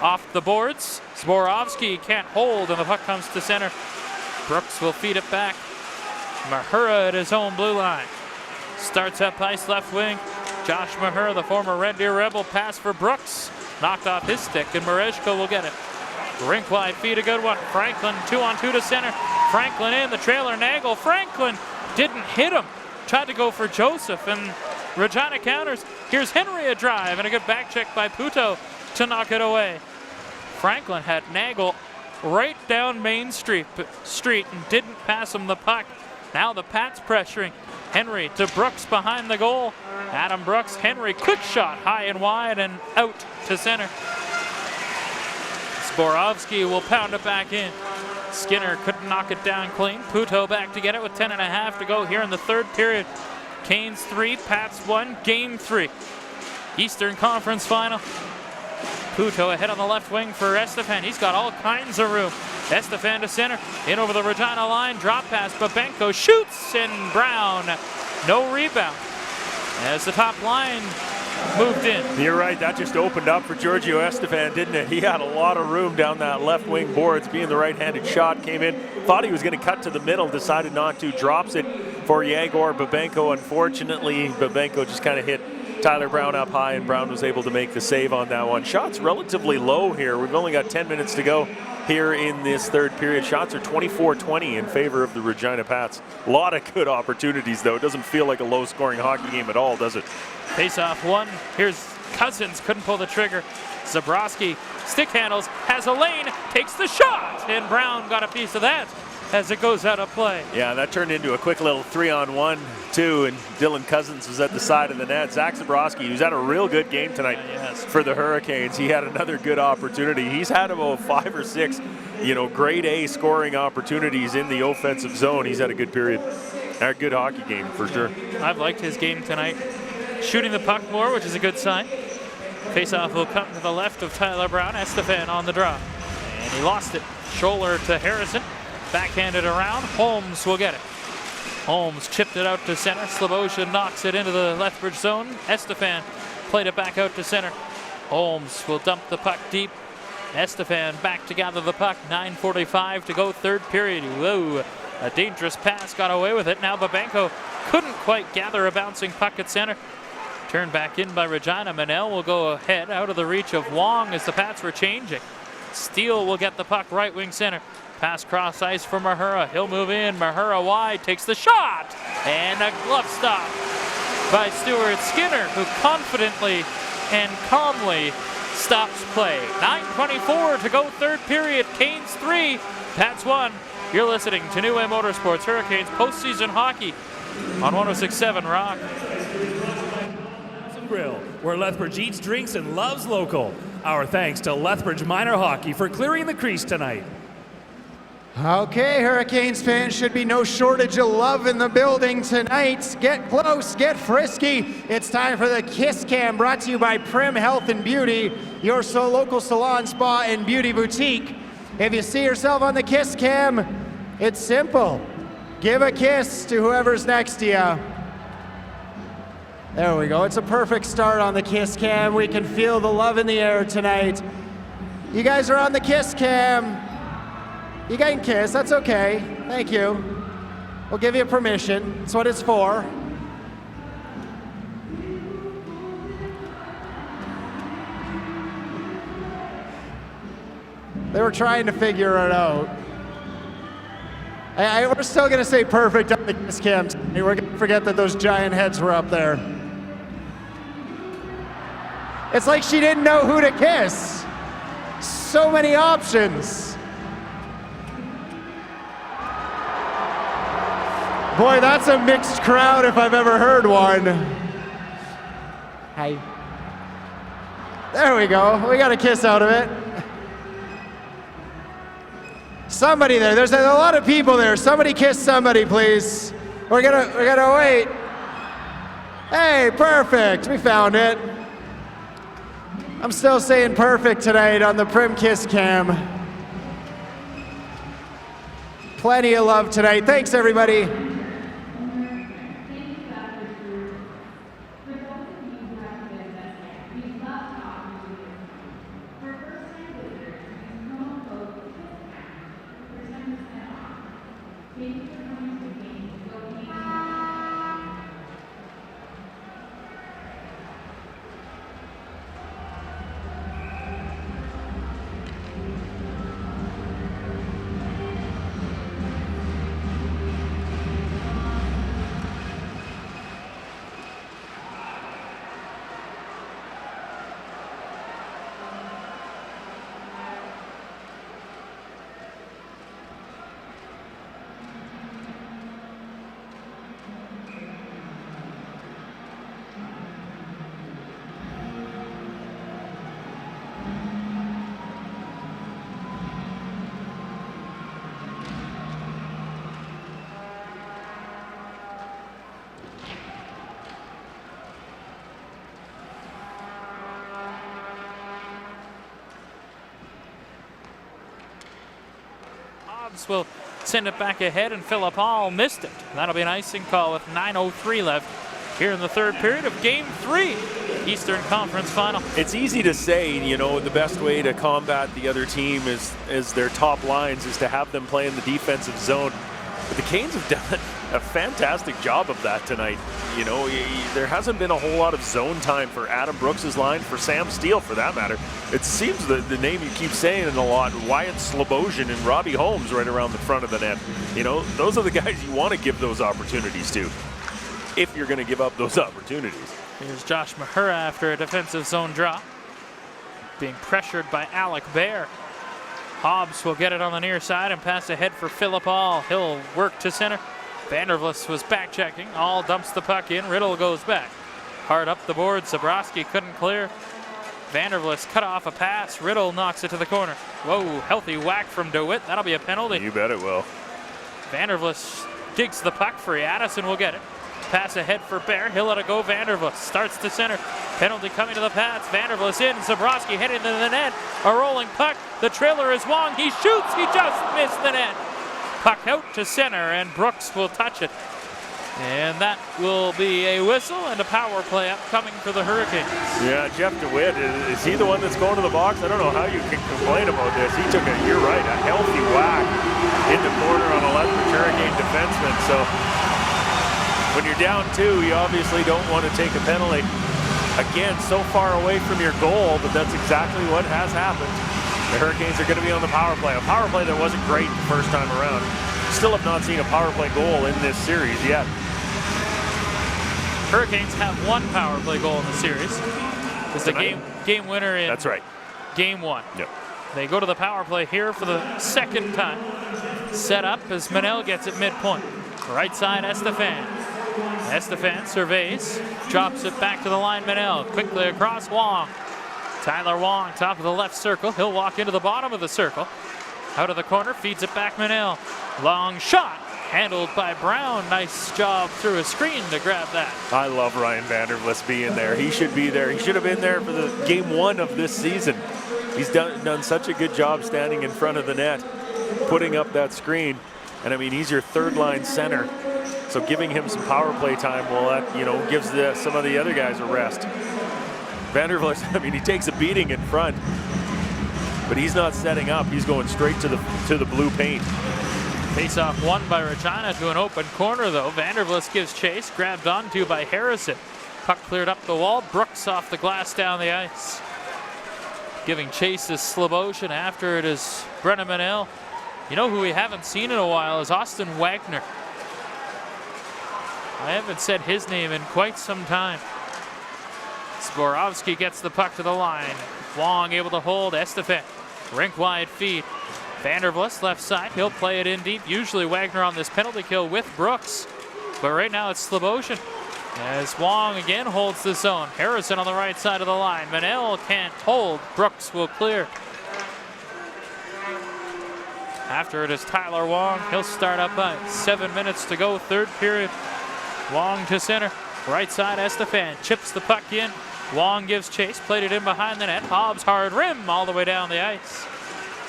Off the boards, Zborowski can't hold and the puck comes to center. Brooks will feed it back. Mahura at his own blue line. Starts up ice left wing. Josh Mahura, the former Red Deer Rebel, pass for Brooks. Knocked off his stick and Mareshko will get it. Rink wide feed, a good one. Franklin 2-on-2 to center. Franklin in, the trailer Nagel. Franklin didn't hit him. Tried to go for Joseph and Regina counters. Here's Henry a drive and a good back check by Puto to knock it away. Franklin had Nagel right down Main Street and didn't pass him the puck. Now the Pats pressuring. Henry to Brooks behind the goal. Adam Brooks, Henry, quick shot high and wide and out to center. Zborowski will pound it back in. Skinner couldn't knock it down clean. Puto back to get it with 10.5 to go here in the third period. Canes 3, Pats 1, game 3. Eastern Conference final. Puto ahead on the left wing for Estefan. He's got all kinds of room. Estefan to center, in over the Regina line, drop pass, Babenko shoots, and Brown, no rebound. As the top line moved in. You're right, that just opened up for Giorgio Estefan, didn't it? He had a lot of room down that left wing boards, being the right-handed shot, came in, thought he was going to cut to the middle, decided not to, drops it for Yegor Babenko. Unfortunately, Babenko just kind of hit Tyler Brown up high, and Brown was able to make the save on that one. Shots relatively low here. We've only got 10 minutes to go here in this third period. Shots are 24-20 in favor of the Regina Pats. A lot of good opportunities, though. It doesn't feel like a low-scoring hockey game at all, does it? Face-off one. Here's Cousins, couldn't pull the trigger. Zabrowski stick handles, has a lane, takes the shot, and Brown got a piece of that as it goes out of play. Yeah, that turned into a quick little 3-on-1, too, and Dylan Cousins was at the side of the net. Zach Zabrowski, who's had a real good game tonight for the Hurricanes. He had another good opportunity. He's had about 5 or 6, grade A scoring opportunities in the offensive zone. He's had a good period. A good hockey game for sure. I've liked his game tonight. Shooting the puck more, which is a good sign. Faceoff will come to the left of Tyler Brown. Estefan on the draw. And he lost it. Scholler to Harrison. Backhanded around. Holmes will get it. Holmes chipped it out to center. Sloboshan knocks it into the Lethbridge zone. Estefan played it back out to center. Holmes will dump the puck deep. Estefan back to gather the puck. 9:45 to go, third period. Whoa, a dangerous pass, got away with it. Now Babenko couldn't quite gather a bouncing puck at center. Turned back in by Regina. Manel will go ahead out of the reach of Wong as the Pats were changing. Steele will get the puck right wing center. Pass cross ice for Mahura. He'll move in. Mahura wide, takes the shot. And a glove stop by Stuart Skinner, who confidently and calmly stops play. 9:24 to go, third period. Canes 3, Pats 1. You're listening to New Way Motorsports Hurricanes postseason hockey on 106.7 Rock. Grill, where Lethbridge eats, drinks, and loves local. Our thanks to Lethbridge Minor Hockey for clearing the crease tonight. Okay, Hurricanes fans, should be no shortage of love in the building tonight. Get close, get frisky. It's time for the Kiss Cam, brought to you by Prim Health and Beauty, your local salon, spa, and beauty boutique. If you see yourself on the Kiss Cam, it's simple. Give a kiss to whoever's next to you. There we go. It's a perfect start on the Kiss Cam. We can feel the love in the air tonight. You guys are on the Kiss Cam. You can kiss. That's okay. Thank you. We'll give you permission. That's what it's for. They were trying to figure it out. We're still going to say perfect on the kiss cam. We're going to forget that those giant heads were up there. It's like she didn't know who to kiss. So many options. Boy, that's a mixed crowd if I've ever heard one. Hi. There we go. We got a kiss out of it. Somebody there. There's a lot of people there. Somebody kiss somebody, please. We're gonna wait. Hey, perfect. We found it. I'm still saying perfect tonight on the Prim Kiss Cam. Plenty of love tonight. Thanks, everybody. Will send it back ahead, and Philip Hall missed it. That'll be an icing call with 9:03 left here in the third period of Game 3, Eastern Conference Final. It's easy to say, you know, the best way to combat the other team is their top lines is to have them play in the defensive zone. But the Canes have done a fantastic job of that tonight. You know, there hasn't been a whole lot of zone time for Adam Brooks' line, for Sam Steele for that matter. It seems the name you keep saying a lot, Wyatt Slobosian and Robbie Holmes right around the front of the net. You know, those are the guys you want to give those opportunities to, if you're going to give up those opportunities. Here's Josh Mahura after a defensive zone drop, being pressured by Alec Bear. Hobbs will get it on the near side and pass ahead for Philip Hall. He'll work to center. Vandervlis was back checking. All dumps the puck in. Riddle goes back. Hard up the board. Zabrowski couldn't clear. Vandervlis cut off a pass. Riddle knocks it to the corner. Whoa, healthy whack from DeWitt. That'll be a penalty. You bet it will. Vandervlis digs the puck free. Addison will get it. Pass ahead for Bear. He'll let it go. Vandervlis starts to center. Penalty coming to the pads. Vandervlis in. Zabrowski heading to the net. A rolling puck. The trailer is Wong. He shoots. He just missed the net. Puck out to center, and Brooks will touch it. And that will be a whistle and a power play upcoming for the Hurricanes. Yeah, Jeff DeWitt, is he the one that's going to the box? I don't know how you can complain about this. He took you're right, a healthy whack in the corner on a Lethbridge Hurricane defenseman. So when you're down 2, you obviously don't want to take a penalty. Again, so far away from your goal, but that's exactly what has happened. The Hurricanes are going to be on the power play. A power play that wasn't great the first time around. Still have not seen a power play goal in this series yet. Hurricanes have one power play goal in the series. It's the game winner in That's right. Game 1. Yep. They go to the power play here for the second time. Set up as Manel gets it midpoint. Right side, Estefan. Estefan surveys, drops it back to the line. Manel quickly across. Wong. Tyler Wong, top of the left circle. He'll walk into the bottom of the circle. Out of the corner, feeds it back Manel. Long shot, handled by Brown. Nice job through a screen to grab that. I love Ryan Vandervlis being there. He should be there. He should have been there for the Game 1 of this season. He's done such a good job standing in front of the net, putting up that screen. And I mean, he's your third line center. So giving him some power play time, well, that, you know, gives some of the other guys a rest. Vandervlis, I mean, he takes a beating in front, but he's not setting up. He's going straight to the blue paint. Face-off won by Regina to an open corner, though. Vandervlis gives chase, grabbed onto by Harrison. Puck cleared up the wall. Brooks off the glass down the ice. Giving chase is Sloboshan. After it is Brennan Manel. You know who we haven't seen in a while is Austin Wagner. I haven't said his name in quite some time. Zborowski gets the puck to the line. Wong able to hold. Estefan. Rink wide feed. Vandervlis left side. He'll play it in deep. Usually Wagner on this penalty kill with Brooks. But right now it's Sloboshan. As Wong again holds the zone. Harrison on the right side of the line. Manel can't hold. Brooks will clear. After it is Tyler Wong. He'll start up by 7 minutes to go. Third period. Wong to center. Right side Estefan. Chips the puck in. Wong gives chase. Played it in behind the net. Hobbs hard rim all the way down the ice.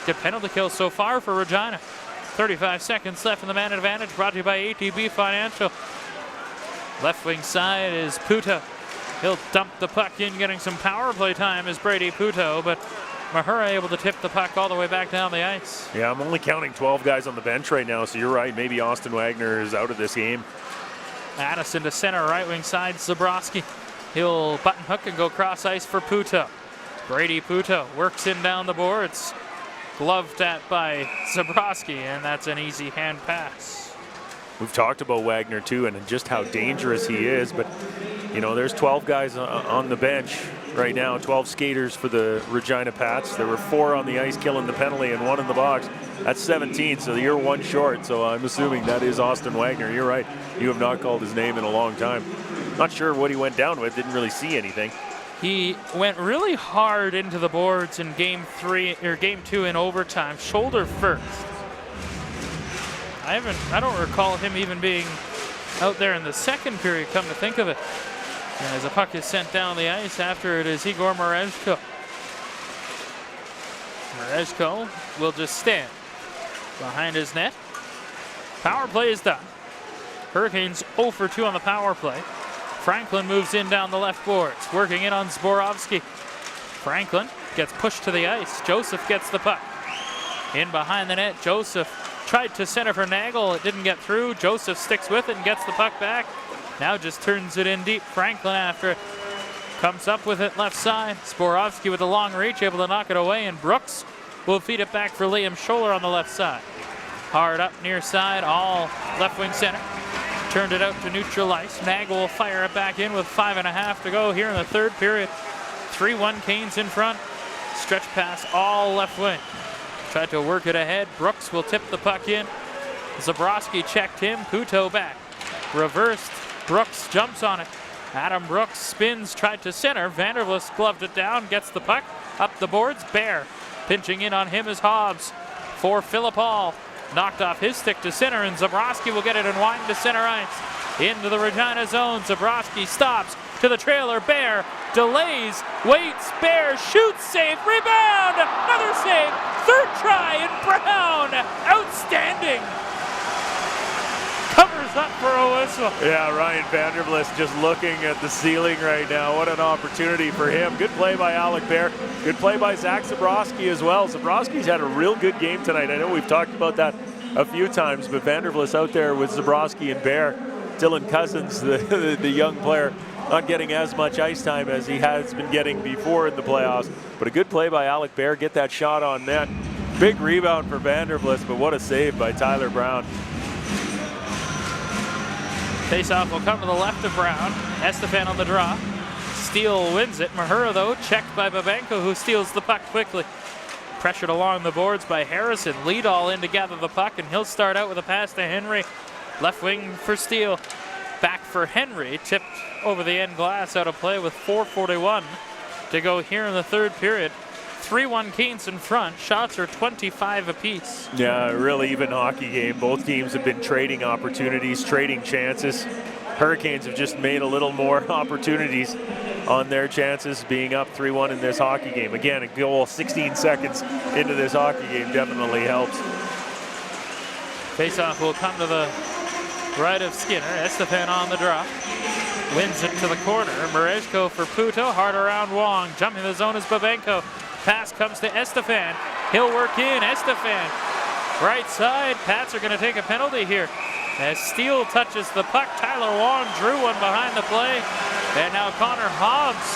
Good penalty kill so far for Regina. 35 seconds left in the man advantage, brought to you by ATB Financial. Left wing side is Puto. He'll dump the puck in, getting some power play time is Brady Puto, but Mahura able to tip the puck all the way back down the ice. Yeah, I'm only counting 12 guys on the bench right now, so you're right. Maybe Austin Wagner is out of this game. Addison to center, right wing side, Zborowski. He'll button hook and go cross ice for Puto. Brady Puto works in down the boards. Gloved at by Zborowski, and that's an easy hand pass. We've talked about Wagner too, and just how dangerous he is, but you know, there's 12 guys on the bench right now, 12 skaters for the Regina Pats. There were 4 on the ice killing the penalty and 1 in the box. That's 17, so you're 1 short, so I'm assuming that is Austin Wagner. You're right, you have not called his name in a long time. Not sure what he went down with, didn't really see anything. He went really hard into the boards in game 2 in overtime, shoulder first. I don't recall him even being out there in the second period, come to think of it. And as the puck is sent down the ice, after it is Igor Merezhko. Merezhko will just stand behind his net. Power play is done. Hurricanes 0 for 2 on the power play. Franklin moves in down the left boards, working in on Zborowski. Franklin gets pushed to the ice. Joseph gets the puck. In behind the net, Joseph tried to center for Nagel. It didn't get through. Joseph sticks with it and gets the puck back. Now just turns it in deep. Franklin after it comes up with it left side. Zborowski with a long reach, able to knock it away, and Brooks will feed it back for Liam Scholler on the left side. Hard up near side, all left wing center. Turned it out to neutral ice. Nagel will fire it back in with 5.5 to go here in the third period. 3-1 Canes in front. Stretch pass all left wing. Tried to work it ahead. Brooks will tip the puck in. Zborowski checked him. Puto back. Reversed. Brooks jumps on it. Adam Brooks spins, tried to center. Vandervlis gloved it down, gets the puck up the boards. Bear pinching in on him is Hobbs for Philip Hall. Knocked off his stick to center, and Zborowski will get it and wind to center ice. Into the Regina zone. Zborowski stops to the trailer. Bear delays, waits. Bear shoots, save, rebound, another save. Third try, and Brown, outstanding. Covers up for a whistle. Yeah, Ryan Vandervlis just looking at the ceiling right now. What an opportunity for him. Good play by Alec Bear. Good play by Zach Zborowski as well. Zborowski's had a real good game tonight. I know we've talked about that a few times, but Vandervlis out there with Zborowski and Bear. Dylan Cousins, the young player, not getting as much ice time as he has been getting before in the playoffs. But a good play by Alec Bear. Get that shot on net. Big rebound for Vandervlis, but what a save by Tyler Brown. Faceoff will come to the left of Brown. Estefan on the draw. Steele wins it. Mahura, though, checked by Babenko, who steals the puck quickly. Pressured along the boards by Harrison. Lead all in to gather the puck, and he'll start out with a pass to Henry. Left wing for Steele. Back for Henry. Tipped over the end glass, out of play with 4:41 to go here in the third period. 3-1 Canes in front. Shots are 25 apiece. Yeah, really even hockey game. Both teams have been trading opportunities, trading chances. Hurricanes have just made a little more opportunities on their chances, being up 3-1 in this hockey game. Again, a goal 16 seconds into this hockey game definitely helps. Faceoff will come to the right of Skinner. Estefan on the drop. Wins it to the corner. Merezhko for Puto. Hard around Wong. Jumping the zone is Babenko. Pass comes to Estefan. He'll work in. Estefan Right side, Pats are going to take a penalty here. As Steele touches the puck, Tyler Wong drew one behind the play. And now Connor Hobbs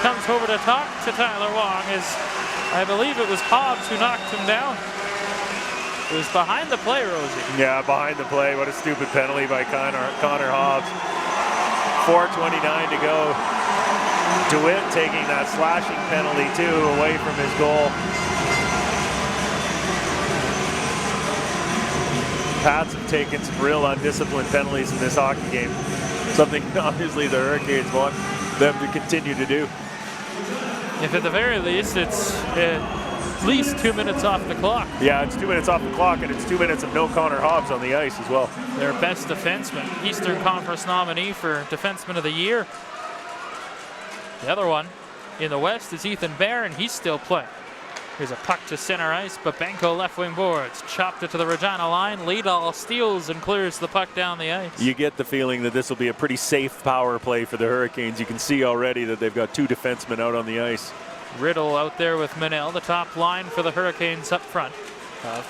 comes over to talk to Tyler Wong, as I believe it was Hobbs who knocked him down. It was behind the play, Rosie. Yeah, behind the play. What a stupid penalty by Connor Hobbs. 4:29 to go. DeWitt taking that slashing penalty too away from his goal. Pats have taken some real undisciplined penalties in this hockey game. Something obviously the Hurricanes want them to continue to do. If at the very least it's at least 2 minutes off the clock. Yeah, it's 2 minutes off the clock, and it's 2 minutes of no Connor Hobbs on the ice as well. Their best defenseman, Eastern Conference nominee for Defenseman of the Year. The other one in the West is Ethan Bear, and he's still playing. Here's a puck to center ice, but Benko left wing boards. Chopped it to the Regina line. Liedal steals and clears the puck down the ice. You get the feeling that this will be a pretty safe power play for the Hurricanes. You can see already that they've got 2 defensemen out on the ice. Riddle out there with Manel, the top line for the Hurricanes up front.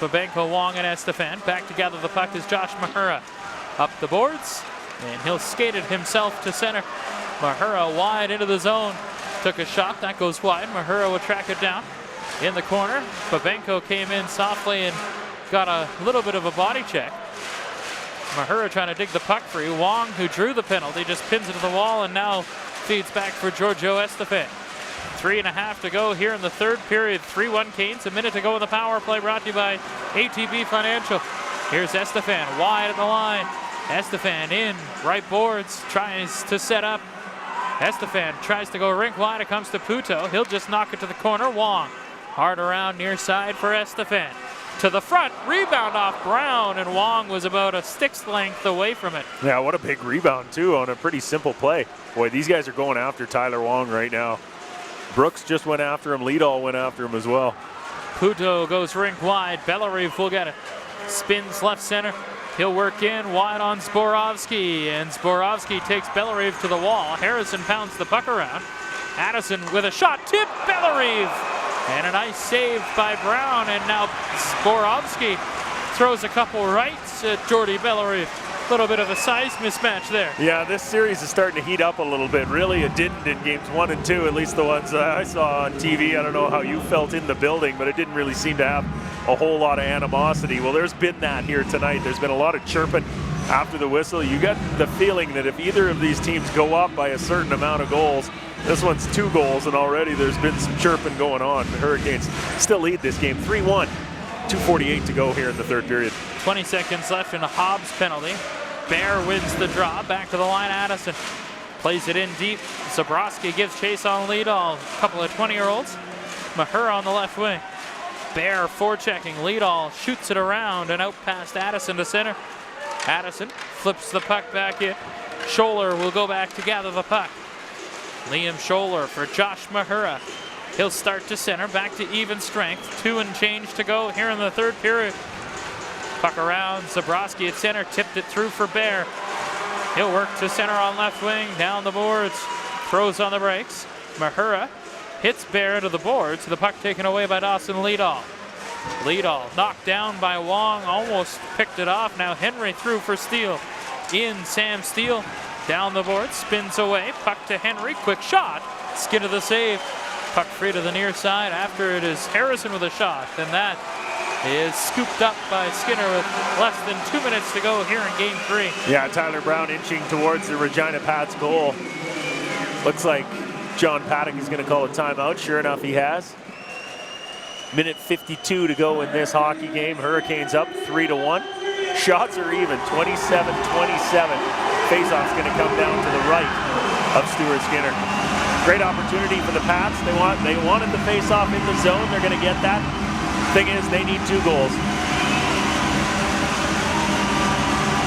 Fabenko, Wong, and Estefan. Back to gather the puck is Josh Mahura. Up the boards, and he'll skate it himself to center. Mahura wide into the zone. Took a shot, that goes wide. Mahura will track it down in the corner. Fabenko came in softly and got a little bit of a body check. Mahura trying to dig the puck free. Wong, who drew the penalty, just pins it to the wall and now feeds back for Giorgio Estefan. 3.5 to go here in the third period. 3-1 Canes. A minute to go in the power play, brought to you by ATB Financial. Here's Estefan wide at the line. Estefan in, right boards, tries to set up. Estefan tries to go rink wide. It comes to Puto. He'll just knock it to the corner. Wong hard around near side for Estefan. To the front, rebound off Brown, and Wong was about a stick's length away from it. Yeah, what a big rebound too on a pretty simple play. Boy, these guys are going after Tyler Wong right now. Brooks just went after him. Liedal went after him as well. Puto goes rink wide. Bellerive will get it. Spins left center. He'll work in wide on Zborowski, and Zborowski takes Bellerive to the wall. Harrison pounds the puck around. Addison with a shot. Tip Bellerive. And a nice save by Brown, and now Zborowski throws a couple rights at Jordy Bellerive. A little bit of a size mismatch there. Yeah, this series is starting to heat up a little bit. Really, it didn't in games 1 and 2, at least the ones I saw on TV. I don't know how you felt in the building, but it didn't really seem to have a whole lot of animosity. Well, there's been that here tonight. There's been a lot of chirping after the whistle. You get the feeling that if either of these teams go up by a certain amount of goals, this one's 2 goals, and already there's been some chirping going on. The Hurricanes still lead this game 3-1. 2:48 to go here in the third period. 20 seconds left in a Hobbs penalty. Bear wins the draw. Back to the line, Addison. Plays it in deep. Zborowski gives chase on Liedal. A couple of 20-year-olds. Mahura on the left wing. Bear forechecking. Liedal shoots it around and out past Addison to center. Addison flips the puck back in. Scholler will go back to gather the puck. Liam Scholler for Josh Mahura. He'll start to center, back to even strength. 2 and change to go here in the third period. Puck around, Zborowski at center, tipped it through for Bear. He'll work to center on left wing, down the boards, throws on the brakes. Mahura hits Bear to the boards, the puck taken away by Dawson Liedal. Liedal knocked down by Wong, almost picked it off. Now Henry through for Steele. In Sam Steele, down the board, spins away, puck to Henry, quick shot, skin of the save. Puck free to the near side after it is Harrison with a shot, and that is scooped up by Skinner with less than 2 minutes to go here in game 3. Yeah, Tyler Brown inching towards the Regina Pats goal. Looks like John Paddock is going to call a timeout. Sure enough, he has. Minute 52 to go in this hockey game. Hurricanes up 3-1. Shots are even, 27-27. Faceoff's going to come down to the right of Stuart Skinner. Great opportunity for the Pats. They wanted the face-off in the zone. They're going to get that. Thing is, they need 2 goals.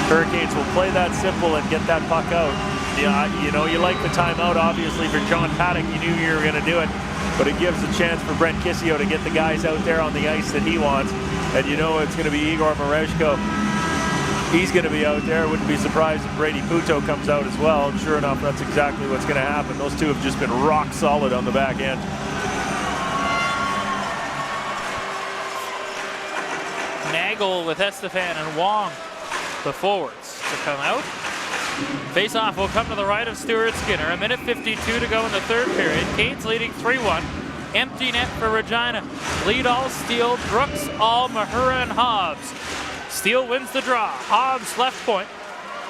Hurricanes will play that simple and get that puck out. Yeah, you know, you like the timeout, obviously, for John Paddock. You knew you were going to do it. But it gives a chance for Brent Kissio to get the guys out there on the ice that he wants. And you know it's going to be Igor Mareshko. He's going to be out there. Wouldn't be surprised if Brady Puto comes out as well. And sure enough, that's exactly what's going to happen. Those two have just been rock solid on the back end. Nagel with Estefan and Wong, the forwards, to come out. Face-off will come to the right of Stuart Skinner. 1:52 to go in the third period. Canes leading 3-1. Empty net for Regina. Lead all Steele, Brooks, All, Mahura, and Hobbs. Steele wins the draw. Hobbs left point.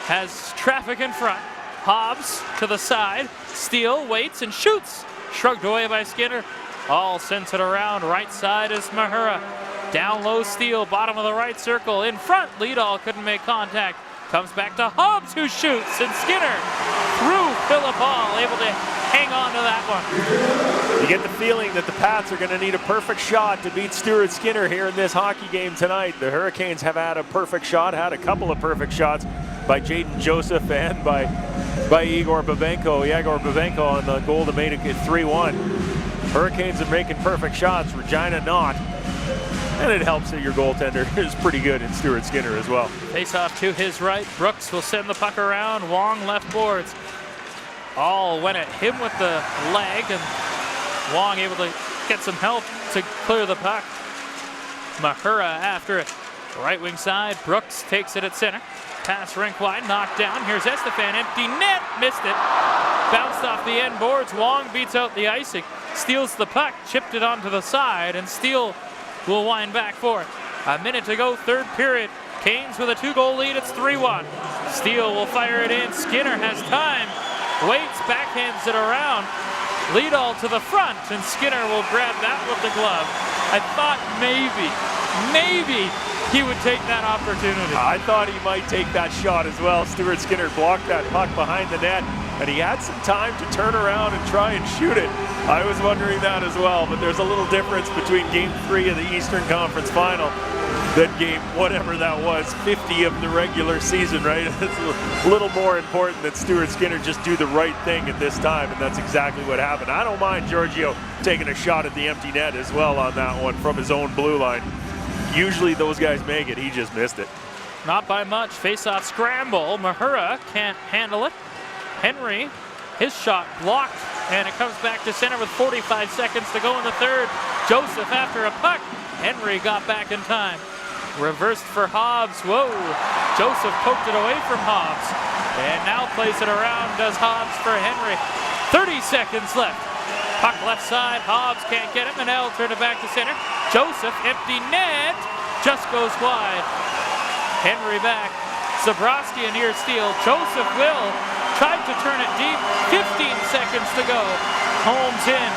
Has traffic in front. Hobbs to the side. Steele waits and shoots. Shrugged away by Skinner. All sends it around. Right side is Mahura. Down low Steele, bottom of the right circle. In front, Leadall couldn't make contact. Comes back to Hobbs, who shoots, and Skinner through Philip Hall, able to hang on to that one. You get the feeling that the Pats are going to need a perfect shot to beat Stuart Skinner here in this hockey game tonight. The Hurricanes have had a perfect shot, had a couple of perfect shots by Jaden Joseph and by Yegor Babenko on the goal to make it 3-1. Hurricanes are making perfect shots, Regina not. And it helps that your goaltender is pretty good in Stuart Skinner as well. Face off to his right. Brooks will send the puck around. Wong left boards. All went at him with the leg, and Wong able to get some help to clear the puck. Mahura after it. Right wing side. Brooks takes it at center. Pass rink wide, knocked down. Here's Estefan, empty net, missed it. Bounced off the end boards. Wong beats out the icing. Steals the puck, chipped it onto the side, and Steele will wind back for it. A minute to go, third period. Canes with a 2-goal lead, it's 3-1. Steele will fire it in. Skinner has time. Waits, backhands it around. Leadall to the front, and Skinner will grab that with the glove. I thought maybe he would take that opportunity. I thought he might take that shot as well. Stuart Skinner blocked that puck behind the net, and he had some time to turn around and try and shoot it. I was wondering that as well, but there's a little difference between Game 3 of the Eastern Conference Final than Game whatever that was, 50 of the regular season, right? It's a little more important that Stuart Skinner just do the right thing at this time, and that's exactly what happened. I don't mind Giorgio taking a shot at the empty net as well on that one from his own blue line. Usually those guys make it, he just missed it. Not by much. Face-off scramble. Mahura can't handle it. Henry, his shot blocked, and it comes back to center with 45 seconds to go in the third. Joseph after a puck. Henry got back in time. Reversed for Hobbs. Whoa. Joseph poked it away from Hobbs. And now plays it around, does Hobbs for Henry. 30 seconds left. Puck left side. Hobbs can't get it. Manel turned it back to center. Joseph, empty net. Just goes wide. Henry back. Zabrowski a near steal. Joseph will. Tried to turn it deep. 15 seconds to go. Holmes in.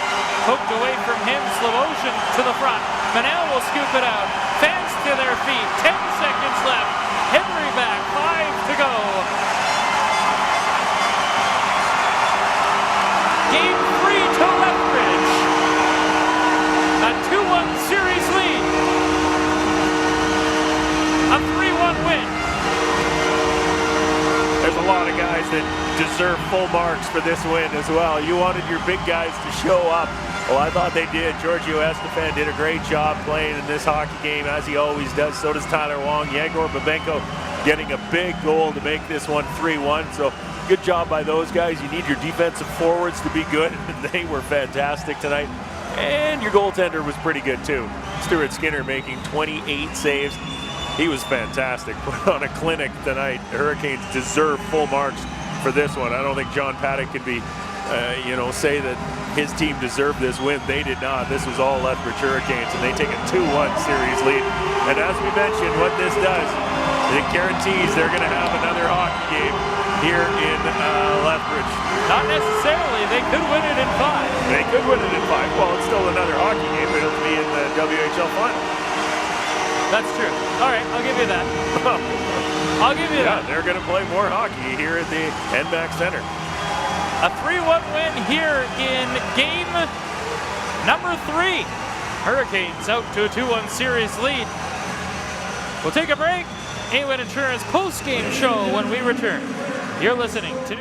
Poked away from him. Slavoshyn to the front. Manel will scoop it out. Fans to their feet. 10 seconds left. Henry back. 5 to go. Game 3 to Lethbridge. A 2-1 series lead. A 3-1 win. There's a lot of guys that deserve full marks for this win as well. You wanted your big guys to show up. Well, I thought they did. Giorgio Estefan did a great job playing in this hockey game, as he always does. So does Tyler Wong. Yegor Babenko getting a big goal to make this one 3-1. So good job by those guys. You need your defensive forwards to be good, and they were fantastic tonight. And your goaltender was pretty good too. Stuart Skinner making 28 saves. He was fantastic. Put on a clinic tonight. The Hurricanes deserve full marks for this one. I don't think John Paddock can be, say that his team deserved this win. They did not. This was all Lethbridge Hurricanes, and they take a 2-1 series lead. And as we mentioned, what this does, it guarantees they're going to have another hockey game here in Lethbridge. Not necessarily. They could win it in 5. They could win it in 5. Well, it's still another hockey game, but it'll be in the WHL final. That's true. All right, I'll give you that. I'll give you that. They're going to play more hockey here at the NMAX Center. A 3-1 win here in game number 3. Hurricanes out to a 2-1 series lead. We'll take a break. A-Win Insurance post-game show when we return. You're listening to...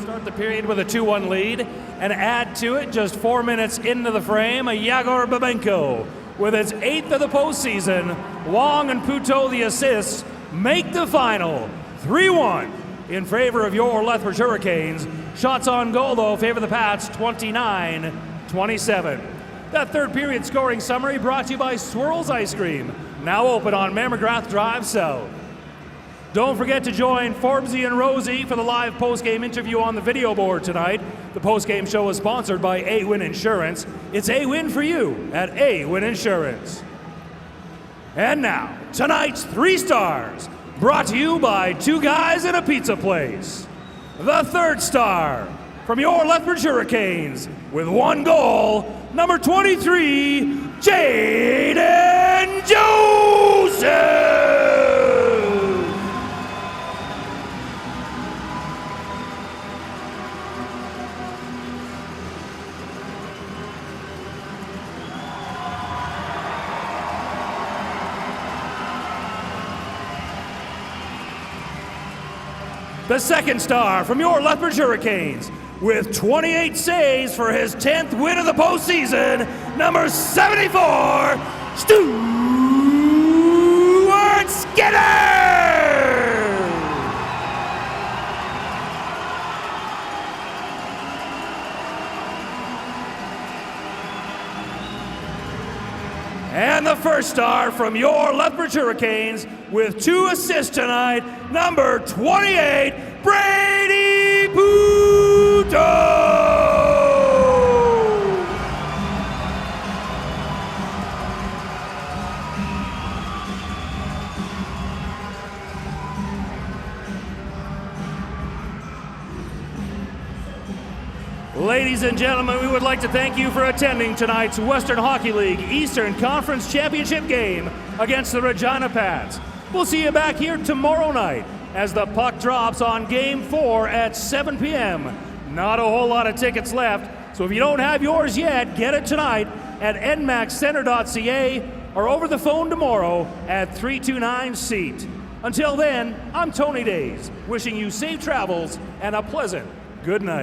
Start the period with a 2-1 lead and add to it just 4 minutes into the frame, a Yegor Babenko. With its 8th of the postseason, Wong and Puto, the assists, make the final 3-1 in favor of your Lethbridge Hurricanes. Shots on goal, though, favor the Pats 29-27. That third period scoring summary brought to you by Swirls Ice Cream. now open on Mammograth Drive South. Don't forget to join Forbesy and Rosie for the live post-game interview on the video board tonight. The post-game show is sponsored by A-Win Insurance. It's A-Win for you at A-Win Insurance. And now, tonight's 3 stars, brought to you by 2 guys in a pizza place. The 3rd star, from your Lethbridge Hurricanes, with 1 goal, number 23, Jaden Joseph! The 2nd star from your Lethbridge Hurricanes, with 28 saves for his 10th win of the postseason, number 74, Stuart Skinner! And the 1st star from your Lethbridge Hurricanes, with 2 assists tonight, number 28, Brady Puto! Ladies and gentlemen, we would like to thank you for attending tonight's Western Hockey League Eastern Conference Championship game against the Regina Pats. We'll see you back here tomorrow night as the puck drops on Game 4 at 7 p.m. Not a whole lot of tickets left, so if you don't have yours yet, get it tonight at nmaxcenter.ca or over the phone tomorrow at 329-SEAT. Until then, I'm Tony Days, wishing you safe travels and a pleasant good night.